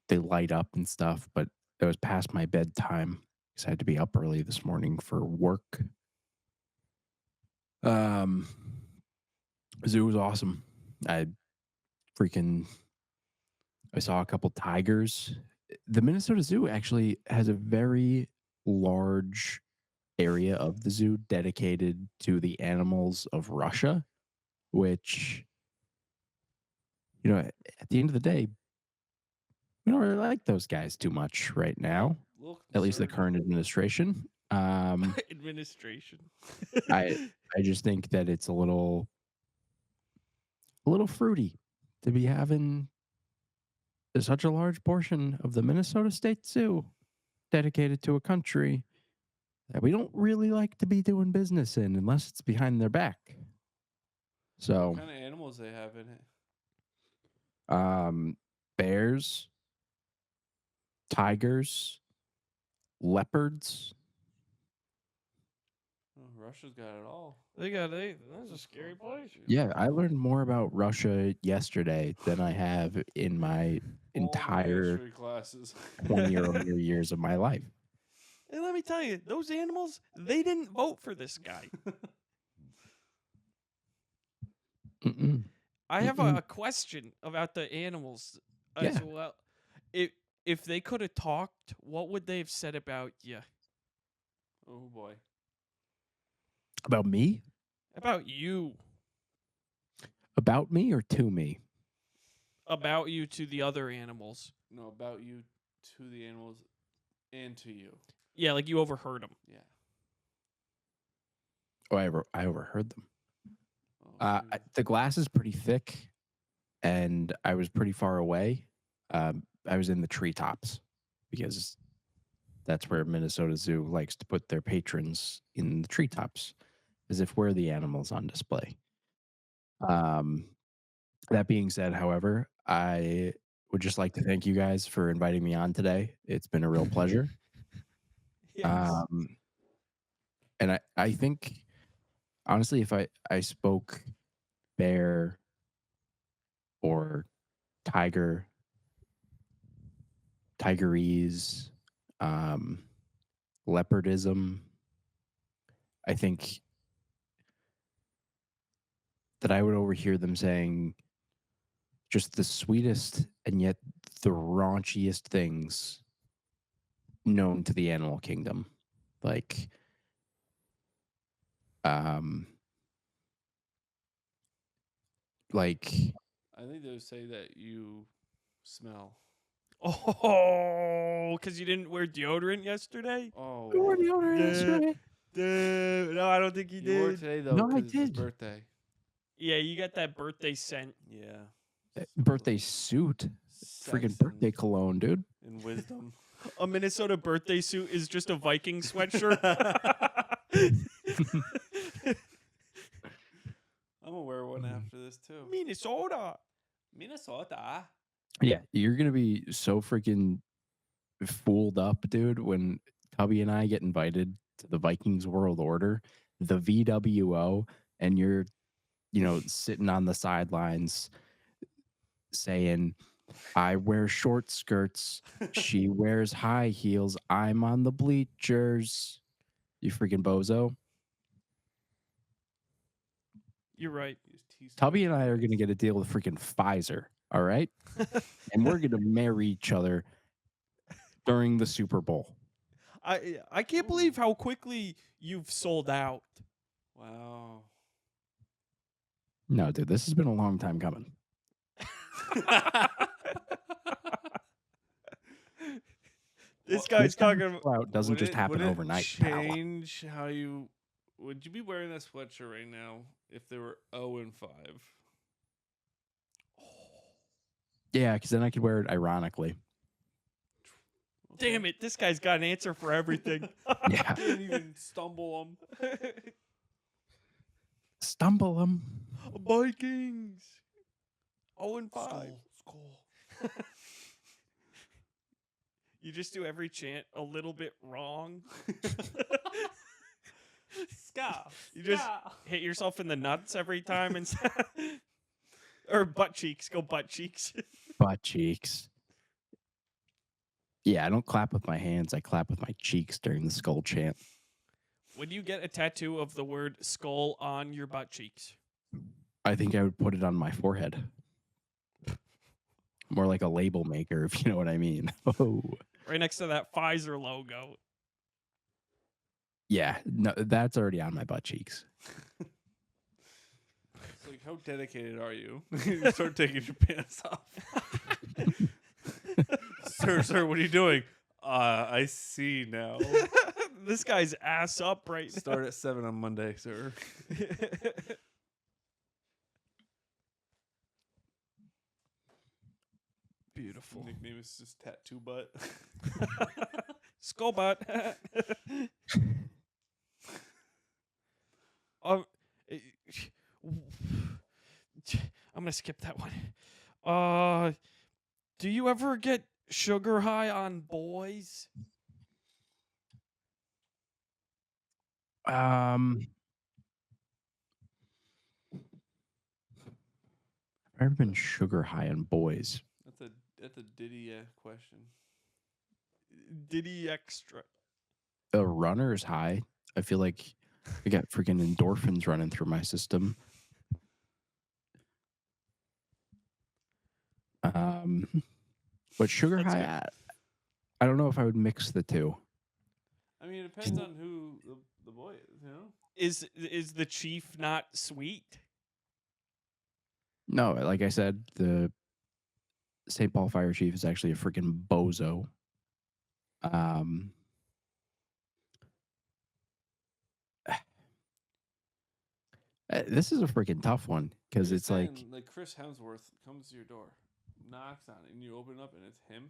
they light up and stuff. But it was past my bedtime because I had to be up early this morning for work. Zoo was awesome. I saw a couple tigers. The Minnesota Zoo actually has a very large area of the zoo dedicated to the animals of Russia, which, you know, at the end of the day, we don't really like those guys too much right now, at least the current administration. Administration. I just think that it's a little fruity to be having such a large portion of the Minnesota State Zoo dedicated to a country that we don't really like to be doing business in unless it's behind their back. So, What kind of animals they have in it? Bears, tigers, leopards, Oh, Russia's got it all. That's a scary place. Yeah, I learned more about Russia yesterday than I have in my All my entire history classes. 20 or more years of my life. And let me tell you, those animals, they didn't vote for this guy. Mm-mm. I have Mm-mm. a question about the animals Yeah. as well. If they could have talked, what would they have said about you? Oh boy. About me? About you. About me or to me? About you to the other animals. No, about you to the animals and to you. Yeah, like you overheard them. Yeah. Oh, I overheard them. Oh, The glass is pretty thick, and I was pretty far away. I was in the treetops because that's where Minnesota Zoo likes to put their patrons, in the treetops, as if we're the animals on display. That being said, however, I would just like to thank you guys for inviting me on today. It's been a real pleasure. Yes. And I think, honestly, if I spoke bear or tiger, tigerese, leopardism, I think that I would overhear them saying just the sweetest and yet the raunchiest things known to the animal kingdom. Like, like I think they would say that you smell. Oh, because you didn't wear deodorant yesterday? Oh. No, I don't think you You wore it did. today though, No, I because it's his did. birthday. Yeah, you got that birthday scent. Yeah. birthday suit, freaking Sex birthday cologne, dude. and wisdom. A Minnesota birthday suit is just a Viking sweatshirt. I'm gonna wear one after this too. Minnesota. Minnesota. Yeah, you're gonna be so freaking fooled up, dude, when Tubby and I get invited to the Vikings World Order, the VWO, and you're, sitting on the sidelines saying, I wear short skirts, she wears high heels, I'm on the bleachers. You freaking bozo. You're right. Tubby and I are gonna get a deal with freaking Pfizer, all right? And we're gonna marry each other during the Super Bowl. I can't believe how quickly you've sold out. Wow. No, dude, this has been a long time coming. This guy's talking about. Out doesn't just happen would it overnight. Pal. Change how you would you be wearing that sweatshirt right now if they were 0-5? Yeah, because then I could wear it ironically. Damn it! This guy's got an answer for everything. Yeah. Can't even stumble them. Stumble them. Vikings. 0-5. Skull. You just do every chant a little bit wrong. You just hit yourself in the nuts every time instead. Or butt cheeks. Go butt cheeks. Butt cheeks. Yeah, I don't clap with my hands. I clap with my cheeks during the skull chant. Would you get a tattoo of the word skull on your butt cheeks? I think I would put it on my forehead. More like a label maker, if you know what I mean. Oh. Right next to that Pfizer logo. Yeah, no, that's already on my butt cheeks. It's like, how dedicated are you? You start taking your pants off. Sir, what are you doing? I see now. This guy's ass up right now. Start at 7 on Monday, sir. Beautiful. Nickname is just Tattoo Butt. Skull butt. I'm gonna skip that one. Do you ever get sugar high on boys? I've ever been sugar high on boys. That's a Diddy question. Diddy extra. A runner's high. I feel like I got freaking endorphins running through my system. But sugar That's high, I don't know if I would mix the two. I mean, it depends on who the boy is, you know? Is the chief not sweet? No, like I said, the St. Paul Fire Chief is actually a freaking bozo. This is a freaking tough one because You're it's like, saying, Chris Hemsworth comes to your door, knocks on it, and you open it up and it's him.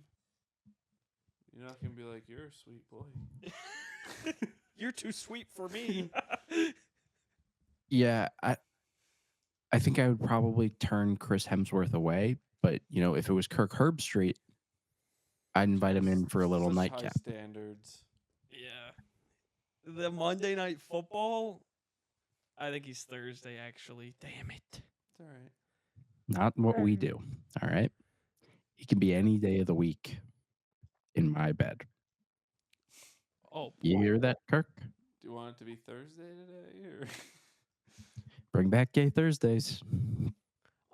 You're not gonna be like, "You're a sweet boy." You're too sweet for me. yeah, I think I would probably turn Chris Hemsworth away. But you know, if it was Kirk Herbstreit, I'd invite him in for a little Such nightcap. high standards. Yeah. The Monday Night Football, I think he's Thursday, actually. Damn it. It's all right. Not what we do. All right. He can be any day of the week in my bed. Oh, You hear that, Kirk? Do you want it to be Thursday today, or Bring back Gay Thursdays.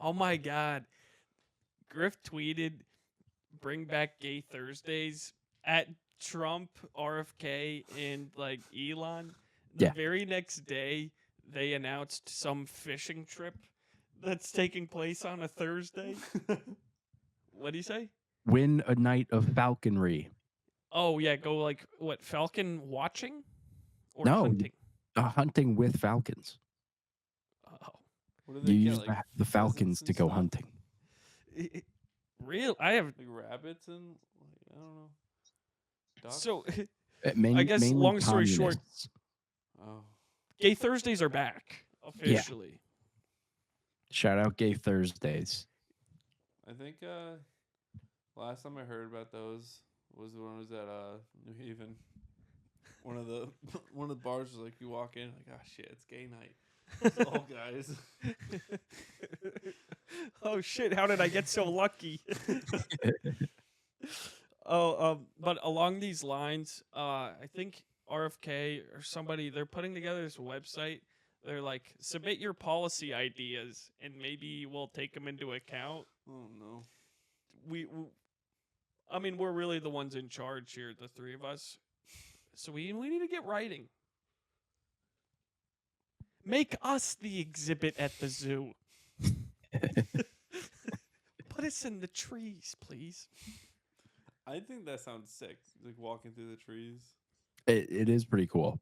oh my God. Griff tweeted, bring back Gay Thursdays at Trump, RFK, and Elon. The Yeah. very next day, they announced some fishing trip that's taking place on a Thursday. What'd he say? Win a night of falconry. Oh, yeah, go falcon watching? Or No. hunting? Hunting with falcons. Oh. what do You they use get? the falcons to go hunting. hunting. Real? I have. Like rabbits and I don't know. Ducks? So, I guess mainly long story short, communists. Oh. Gay Thursdays are back officially. Shout out Gay Thursdays. I think last time I heard about those was when I was at New Haven. One of the bars was like, you walk in like, ah, shit, it's gay night. It's all guys. Oh shit! How did I get so lucky? But along these lines, I think RFK or somebody, they're putting together this website. They're like, submit your policy ideas, and maybe we'll take them into account. Oh no. I mean, we're really the ones in charge here, the three of us. So we need to get writing. Make us the exhibit at the zoo. Put us in the trees, please. I think that sounds sick. Like walking through the trees. It is pretty cool.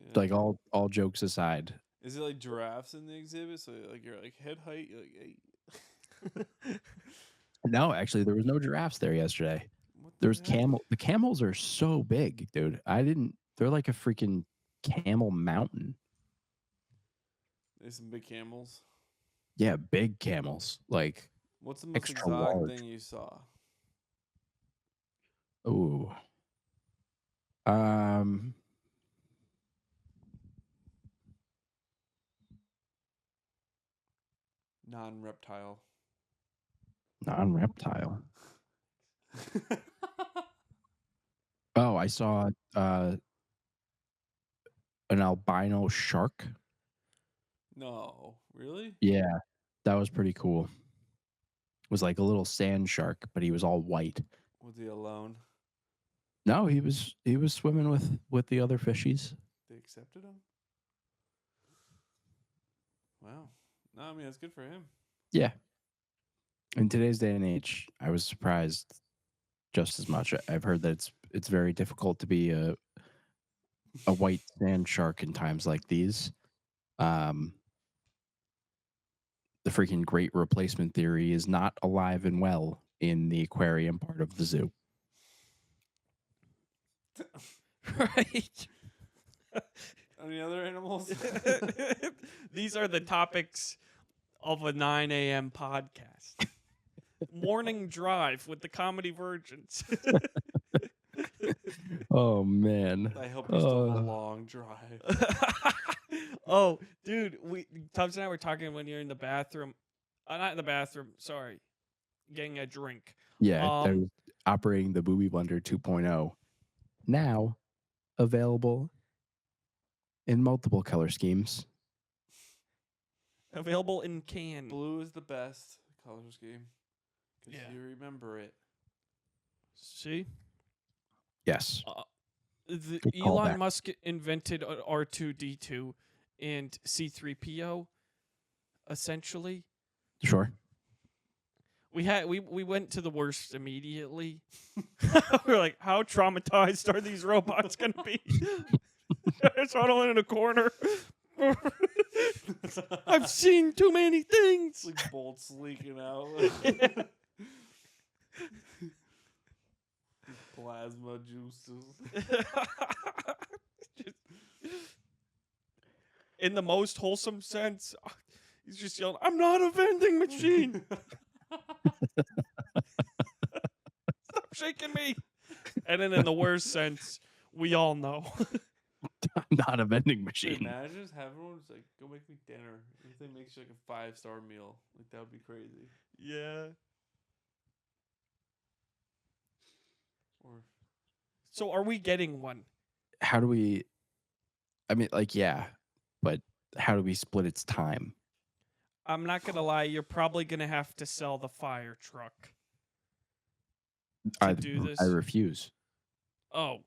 Yeah. Like all jokes aside. Is it like giraffes in the exhibit? So you're like head height, you're like, hey. No, actually, there was no giraffes there yesterday. What the There was heck? camel. The camels are so big, dude. They're like a freaking camel mountain. There's some big camels. Yeah, big camels. Like, What's the most Extra exotic large. thing you saw? ooh. Non-reptile. Non-reptile. Oh, I saw an albino shark. No, really? Yeah, that was pretty cool. It was like a little sand shark, but he was all white. Was he alone? No, he was swimming with the other fishies. They accepted him? Wow. No, I mean, that's good for him. Yeah. In today's day and age, I was surprised just as much. I've heard that it's very difficult to be a white sand shark in times like these. The freaking great replacement theory is not alive and well in the aquarium part of the zoo. Right. Any other animals? These are the topics of a 9 a.m. podcast. Morning drive with the comedy virgins. Oh man. I hope you still have a long drive. Oh, dude, Tubbs and I were talking when you're in the bathroom. Not in the bathroom. Sorry, getting a drink. Yeah, they're operating the Booby Blender 2.0. Now available in multiple color schemes. Available in can. Blue is the best color scheme. Because Yeah. you remember it. See? Yes. Elon callback. Musk invented R2D2 and C3PO, essentially. Sure. We went to the worst immediately. We're like, how traumatized are these robots gonna be? It's huddling in a corner. I've seen too many things. Like bolts leaking out. Plasma juices. In the most wholesome sense, he's just yelling, "I'm not a vending machine! Stop shaking me!" And then in the worst sense, we all know. I'm not a vending Dude, machine. imagine just having everyone just like, go make me dinner. If they make you like a 5-star meal. Like, that would be crazy. Yeah. Or So are we getting one? How do we I mean, like, yeah, but how do we split its time? I'm not gonna lie, you're probably gonna have to sell the fire truck to do this. I refuse. Oh.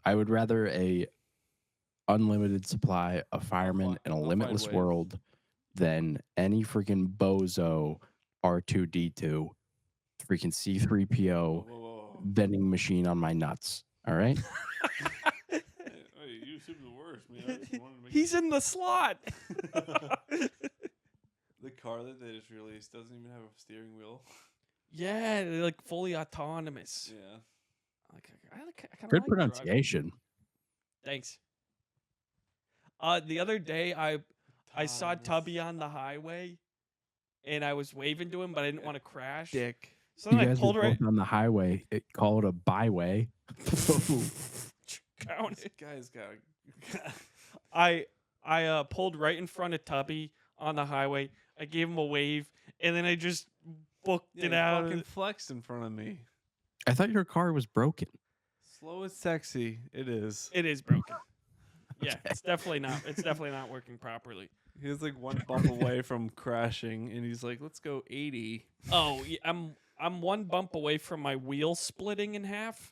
I would rather a unlimited supply of firemen in a I'll limitless find ways. world than any freaking bozo R2D2 freaking C3PO whoa. vending machine on my nuts. All right? Hey, you seem the worst, man. I just wanted to make He's in the slot. The car that they just released doesn't even have a steering wheel. Yeah, they're like fully autonomous. Yeah. I kind of Good like pronunciation. Thanks. The other day I saw Tubby on the highway, and I was waving to him, but I didn't want to crash. Dick. So You then I guys pulled were right. both on the highway. It called a byway. Count This it. guy's got. I pulled right in front of Tubby on the highway. I gave him a wave, and then I just booked it out. Fucking flexed in front of me. I thought your car was broken. Slow is sexy. It is. It is broken. Yeah, it's definitely not. It's definitely not working properly. He was like one bump away from crashing, and he's like, "Let's go 80." Oh, yeah, I'm one bump away from my wheel splitting in half,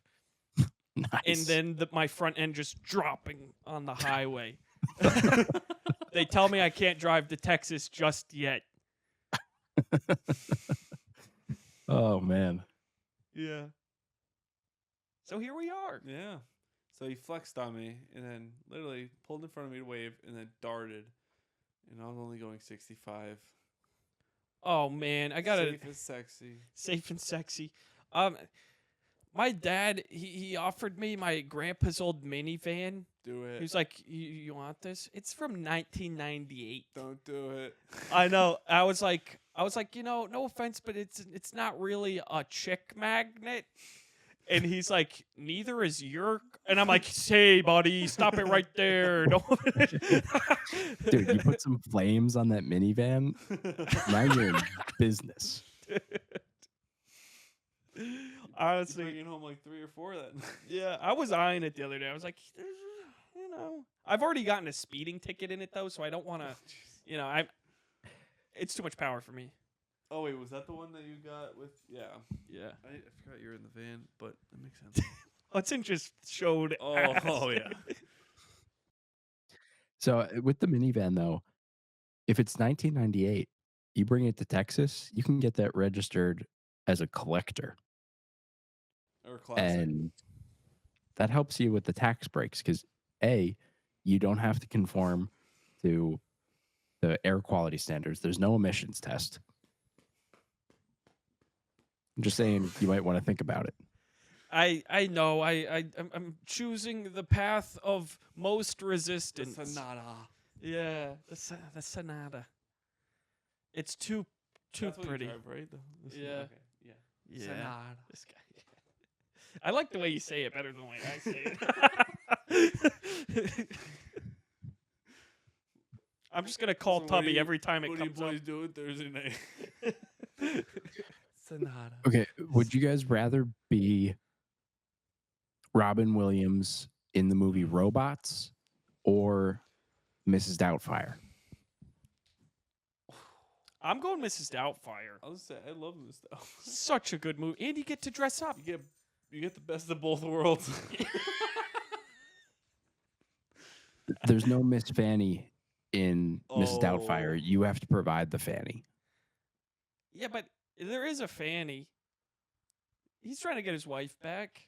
Nice. and then my front end just dropping on the highway. They tell me I can't drive to Texas just yet. Oh man. Yeah. So here we are. Yeah. So he flexed on me, and then literally pulled in front of me to wave, and then darted, and I was only going 65. Oh man, I gotta Safe as sexy. safe and sexy. My dad he offered me my grandpa's old minivan. Do it. He was like, "You want this? It's from 1998." Don't do it. I know. I was like, no offense, but it's not really a chick magnet. And he's like, neither is your. And I'm like, hey, buddy, stop it right there. Don't. Dude, you put some flames on that minivan. Now you're in business. Honestly, Bringing home like 3 or 4 then. yeah, I was eyeing it the other day. I was like, I've already gotten a speeding ticket in it though, so I don't want to, it's too much power for me. Oh wait, was that the one that you got with? Yeah. Yeah. I forgot you were in the van, but that makes sense. Hudson just showed. Oh yeah. So with the minivan though, if it's 1998, you bring it to Texas, you can get that registered as a collector. Or classic. And that helps you with the tax breaks because A, you don't have to conform to the air quality standards. There's no emissions test. I'm just saying you might want to think about it. I know. I'm choosing the path of most resistance. The Sonata. Yeah, the Sonata. It's too That's what you pretty. drive, right? Yeah. Okay. Yeah. Yeah. Sonata. This guy. I like the way you say it better than the way I say it. I'm just gonna call So Tubby every time it what do you comes up. boys doing Thursday night? Sonata. Okay, would you guys rather be Robin Williams in the movie Robots or Mrs. Doubtfire? I'm going Mrs. Doubtfire. I'll just say I love this stuff. Such a good movie, and you get to dress up. You get the best of both worlds. There's no Miss Fanny in Mrs. Doubtfire. Oh. You have to provide the Fanny. Yeah, but there is a Fanny. He's trying to get his wife back,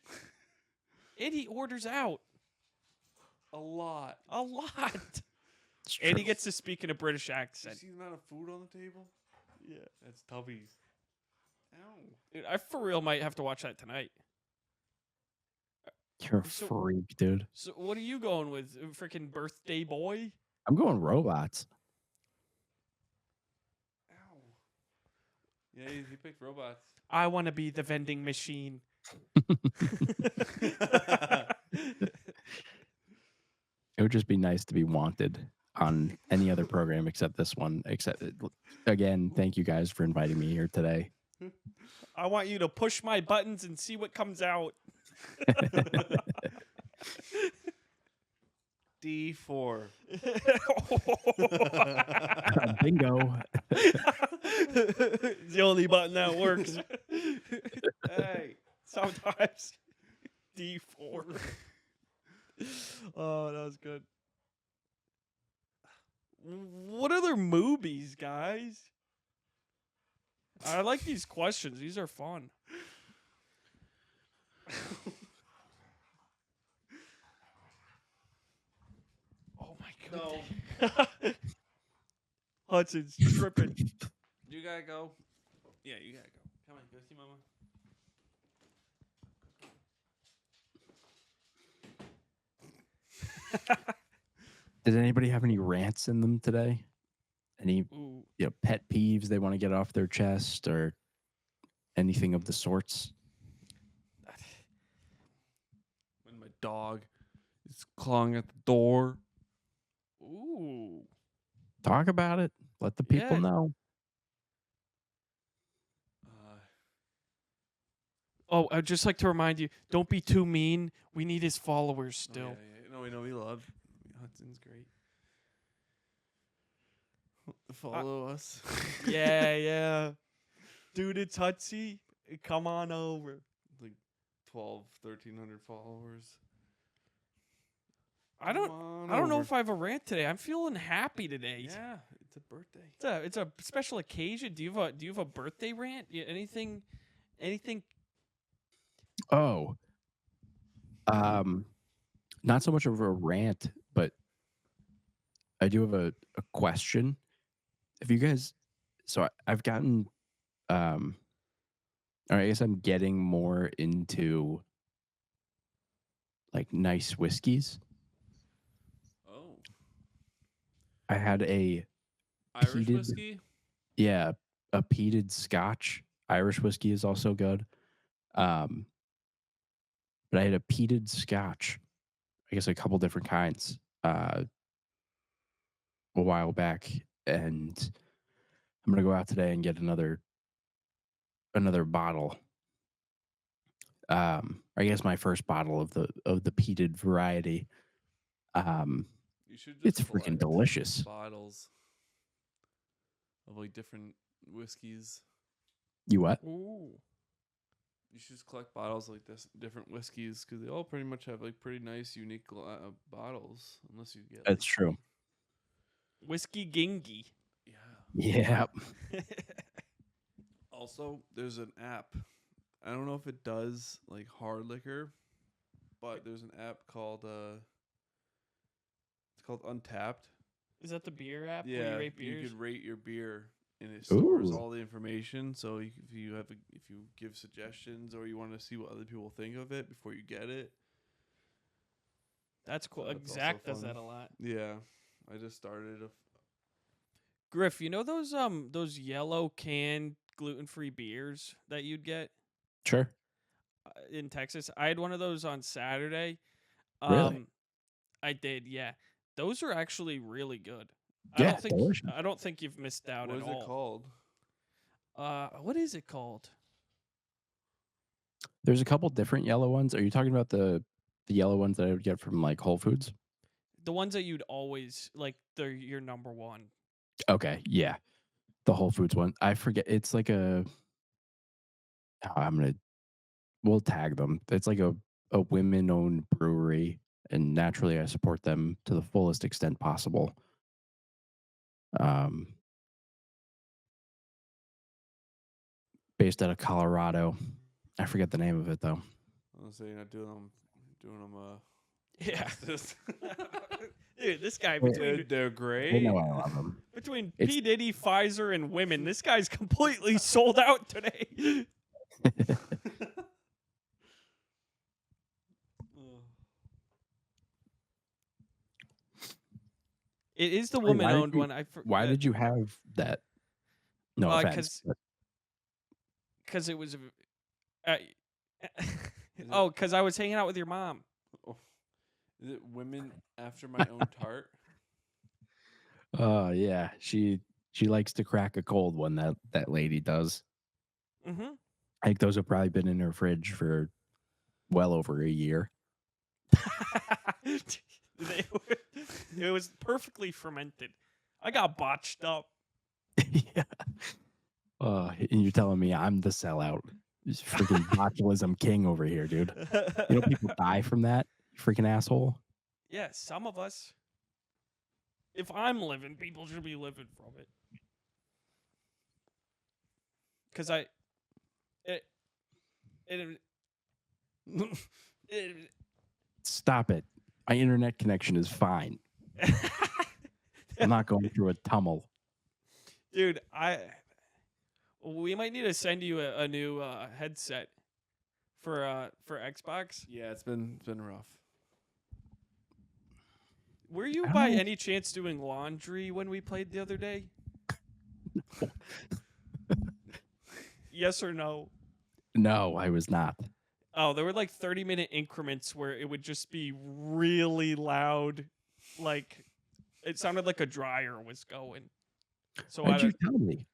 and he orders out A lot. a lot. It's And he true. gets to speak in a British You accent. see the amount of food on the table? Yeah, That's Tubby's. Ow. dude, I for real might have to watch that tonight. You're a So- freak, dude. So, what are you going with? Freaking birthday boy? I'm going Robots. Ow. Yeah, he picked robots. I want to be the vending machine. It would just be nice to be wanted on any other program except this one. Except, again, thank you guys for inviting me here today. I want you to push my buttons and see what comes out. D4. Bingo. It's the only button that works. Hey. Sometimes. D4. Oh, that was good. What other movies, guys? I like these questions. These are fun. Oh my god. No. Hudson's tripping. You gotta go. Yeah, you gotta go. Come on, go see Mama. Does anybody have any rants in them today? Any Ooh. pet peeves they want to get off their chest or anything of the sorts? When my dog is clawing at the door. Ooh. Talk about it. Let the people Yeah. know. Oh, I'd just like to remind you, don't be too mean. We need his followers still. Oh, yeah, yeah. No, we know we love Hudson's great. Follow us. Yeah, yeah. Dude, it's Hutsy. Come on over. Like 1,300 followers. I don't know if I have a rant today. I'm feeling happy today. Yeah, it's a birthday. It's a special occasion. Do you have a birthday rant? Anything Oh. Not so much of a rant, but I do have a question. If you guys, so I've gotten, or I guess I'm getting more into like nice whiskeys. Oh. I had a Irish Peated- whiskey? Yeah, a peated Scotch. Irish whiskey is also good. But I had a peated Scotch. I guess a couple different kinds. A while back, and I'm gonna go out today and get another bottle. I guess my first bottle of the peated variety. You should just It's freaking collect delicious. bottles of like different whiskeys. You what? Ooh. You should just collect bottles like this, different whiskeys, because they all pretty much have like pretty nice, unique bottles. Unless you get. That's true. Whiskey Gingy. Yeah. Yeah. Also, there's an app. I don't know if it does like hard liquor, but there's an app called it's called Untapped. Is that the beer app? Where Yeah, you rate beers? you could rate your beer, and it stores Ooh. all the information. So if you give suggestions or you want to see what other people think of it before you get it. That's cool. So that's also Zach does fun. that a lot. Yeah, I just started Griff, you know those yellow canned gluten-free beers that you'd get? Sure. in Texas. I had one of those on Saturday. Really? I did, yeah. Those are actually really good. Yeah, delicious. I don't think you've missed out What at is all. it called? What is it called? There's a couple different yellow ones. Are you talking about the yellow ones that I would get from like Whole Foods? The ones that you'd always like. They're your number one. Okay, yeah, the Whole Foods one. I forget. It's like a. We'll tag them. It's like a women-owned brewery, and naturally, I support them to the fullest extent possible. Um, based out of Colorado. I forget the name of it though. I was saying, doing them. Yeah. justice. Dude, this guy They're They great. know I love them. between It's- P Diddy, Pfizer, and women, this guy's completely sold out today. It is the Wait, why did woman-owned you- one. Why did you have that? No offense. but- Because it was. Because I was hanging out with your mom. Is it women after my own tart? Oh yeah, she likes to crack a cold one. That lady does. Mm-hmm. I think those have probably been in her fridge for well over a year. It was perfectly fermented. I got botched up. Yeah. And you're telling me I'm the sellout. Just freaking botulism king over here, dude. You know people die from that, you freaking asshole. Yeah, some of us. If I'm living, people should be living from it. Because Stop it. My internet connection is fine. I'm not going through a tumble. Dude, we might need to send you a new headset for Xbox. Yeah, it's been rough. Were you I don't by know. any chance doing laundry when we played the other day? Yes or no? No, I was not. Oh, there were like 30-minute increments where it would just be really loud. Like, it sounded like a dryer was going. So Why'd you tell me?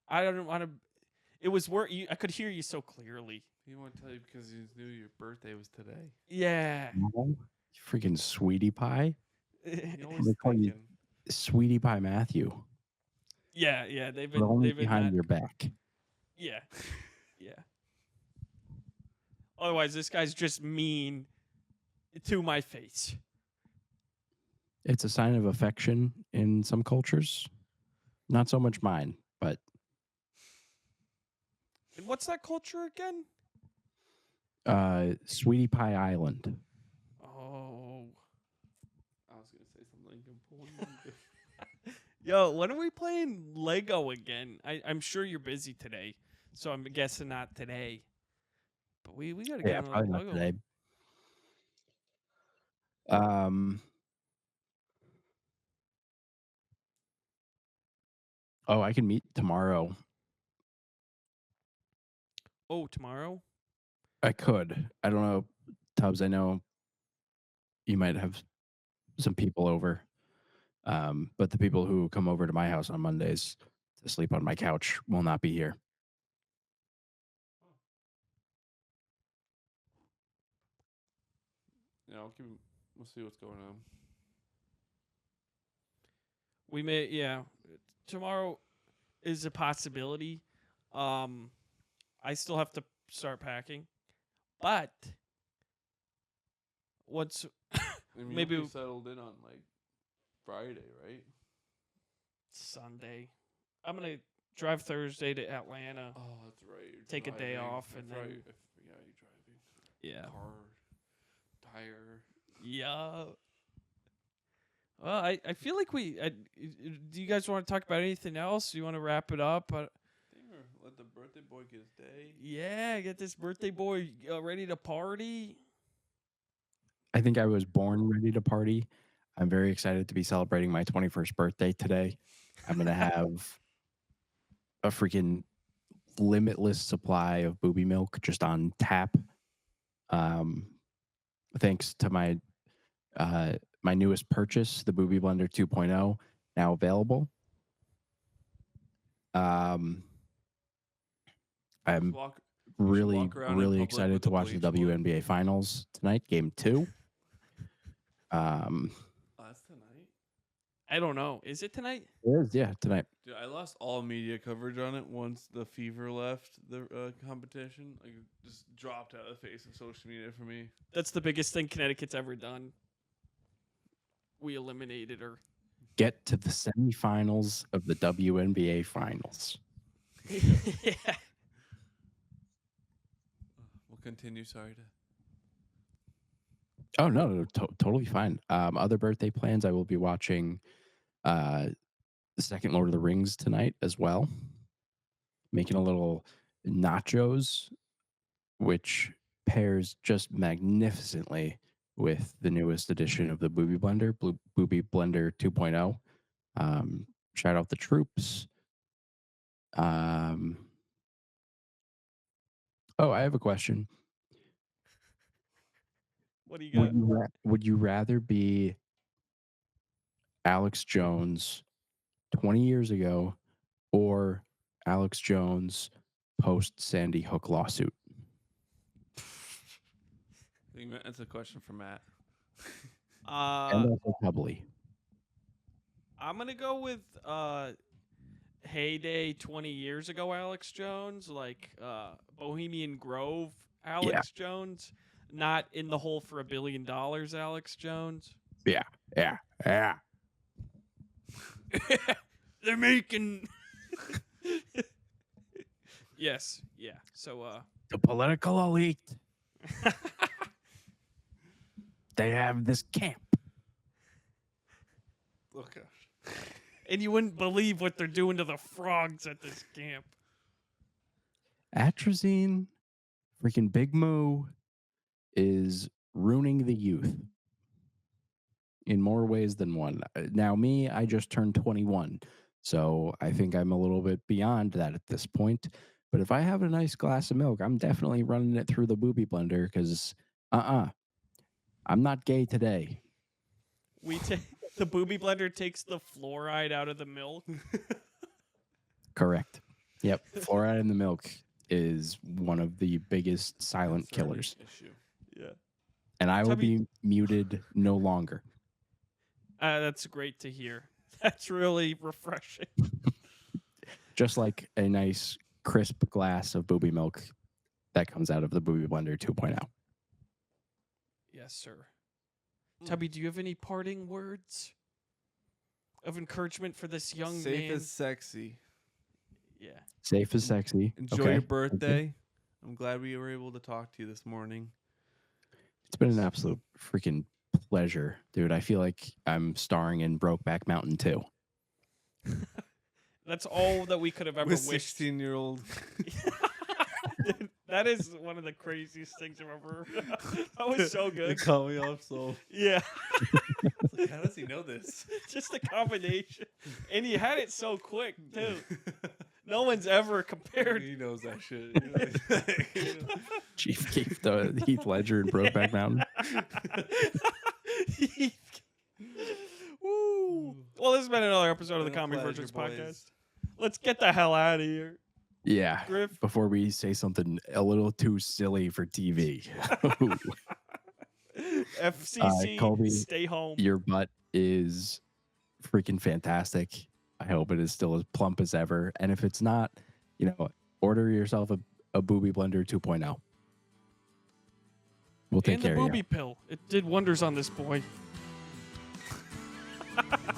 I don't want to. It was where I could hear you so clearly. He didn't want to tell you because he knew your birthday was today. Yeah. No? Freaking sweetie pie? He always They call you thinking. Sweetie Pie Matthew. Yeah. They've But been only they've been behind that- your back. Yeah. Yeah. Otherwise, this guy's just mean to my face. It's a sign of affection in some cultures. Not so much mine, but And what's that culture again? Sweetie Pie Island. Oh. I was gonna say something completely. Yo, when are we playing Lego again? I'm sure you're busy today, so I'm guessing not today. But we gotta get Yeah, on a probably not Lego. today. Oh, I can meet tomorrow. Oh, tomorrow? I could. I don't know, Tubbs. I know you might have some people over, but the people who come over to my house on Mondays to sleep on my couch will not be here. Yeah, we'll see what's going on. We may, yeah. Tomorrow is a possibility. I still have to start packing, but what's I mean, Maybe- you'll be settled in on like Friday, right? Sunday? I'm gonna drive Thursday to Atlanta. Oh, that's right. You're Take a day driving. off I and forgot then- you- yeah, you're driving. Yeah. Car, tire. Yeah. Well, I feel like do you guys want to talk about anything else? Do you want to wrap it up? Let the birthday boy get his day. Yeah, get this birthday boy ready to party. I think I was born ready to party. I'm very excited to be celebrating my 21st birthday today. I'm going to have a freaking limitless supply of booby milk just on tap. Thanks to my my newest purchase, the Booby Blender 2.0, now available. I'm really excited to watch the WNBA Finals tonight, Game 2. That's tonight. I don't know. Is it tonight? It is, yeah, tonight. Dude, I lost all media coverage on it once the Fever left the competition. Like, it just dropped out of the face of social media for me. That's the biggest thing Connecticut's ever done. We eliminated her. Get to the semifinals of the WNBA Finals. Yeah. We'll continue. Sorry to. Oh, no, totally fine. Other birthday plans, I will be watching the second Lord of the Rings tonight as well. Making a little nachos, which pairs just magnificently with the newest edition of the Booby Blender, Booby Blender 2.0. Shout out the troops. Oh, I have a question. What do you got? Would you rather be Alex Jones 20 years ago or Alex Jones post Sandy Hook lawsuit? I think that's a question for Matt. And also Tubbly. I'm gonna go with heyday 20 years ago Alex Jones, like Bohemian Grove Alex Jones, not in the hole for $1 billion Alex Jones. Yeah. They're making. Yes, yeah. So the political elite. They have this camp. Oh gosh. And you wouldn't believe what they're doing to the frogs at this camp. Atrazine, freaking Big Moo, is ruining the youth in more ways than one. Now, me, I just turned 21, so I think I'm a little bit beyond that at this point. But if I have a nice glass of milk, I'm definitely running it through the Booby Blender because, I'm not gay today. The Booby Blender takes the fluoride out of the milk. Correct. Yep. Fluoride in the milk is one of the biggest silent killers. Issue. Yeah. And I will be muted no longer. That's great to hear. That's really refreshing. Just like a nice crisp glass of booby milk that comes out of the Booby Blender 2.0. Yes, sir. Tubby, do you have any parting words of encouragement for this young man? Safe as sexy. Yeah. Safe as sexy. Enjoy your birthday. I'm glad we were able to talk to you this morning. It's been an absolute freaking pleasure, dude. I feel like I'm starring in Brokeback Mountain 2. That's all that we could have ever With wished. 16-year-old. That is one of the craziest things I've ever heard. That was so good. They call me off so. Yeah. Like, how does he know this? Just the combination. And he had it so quick, too. No one's ever compared. He knows that shit. Chief Keef, the Heath Ledger in Brokeback Mountain. Woo. Well, this has been another episode of the Comedy Virgins podcast. Let's get the hell out of here. Yeah. Griff. Before we say something a little too silly for TV. FCC, Colby, stay home. Your butt is freaking fantastic. I hope it is still as plump as ever. And if it's not, order yourself a Booby Blender 2.0. We'll take care of you. And the booby pill. It did wonders on this boy.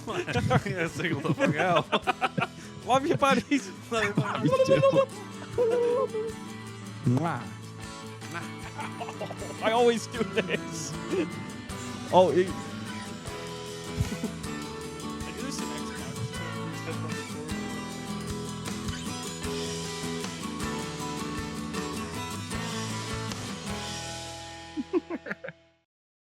Yeah, single the fuck out. Love you, buddies. You too. Mwah. I always do this. Oh,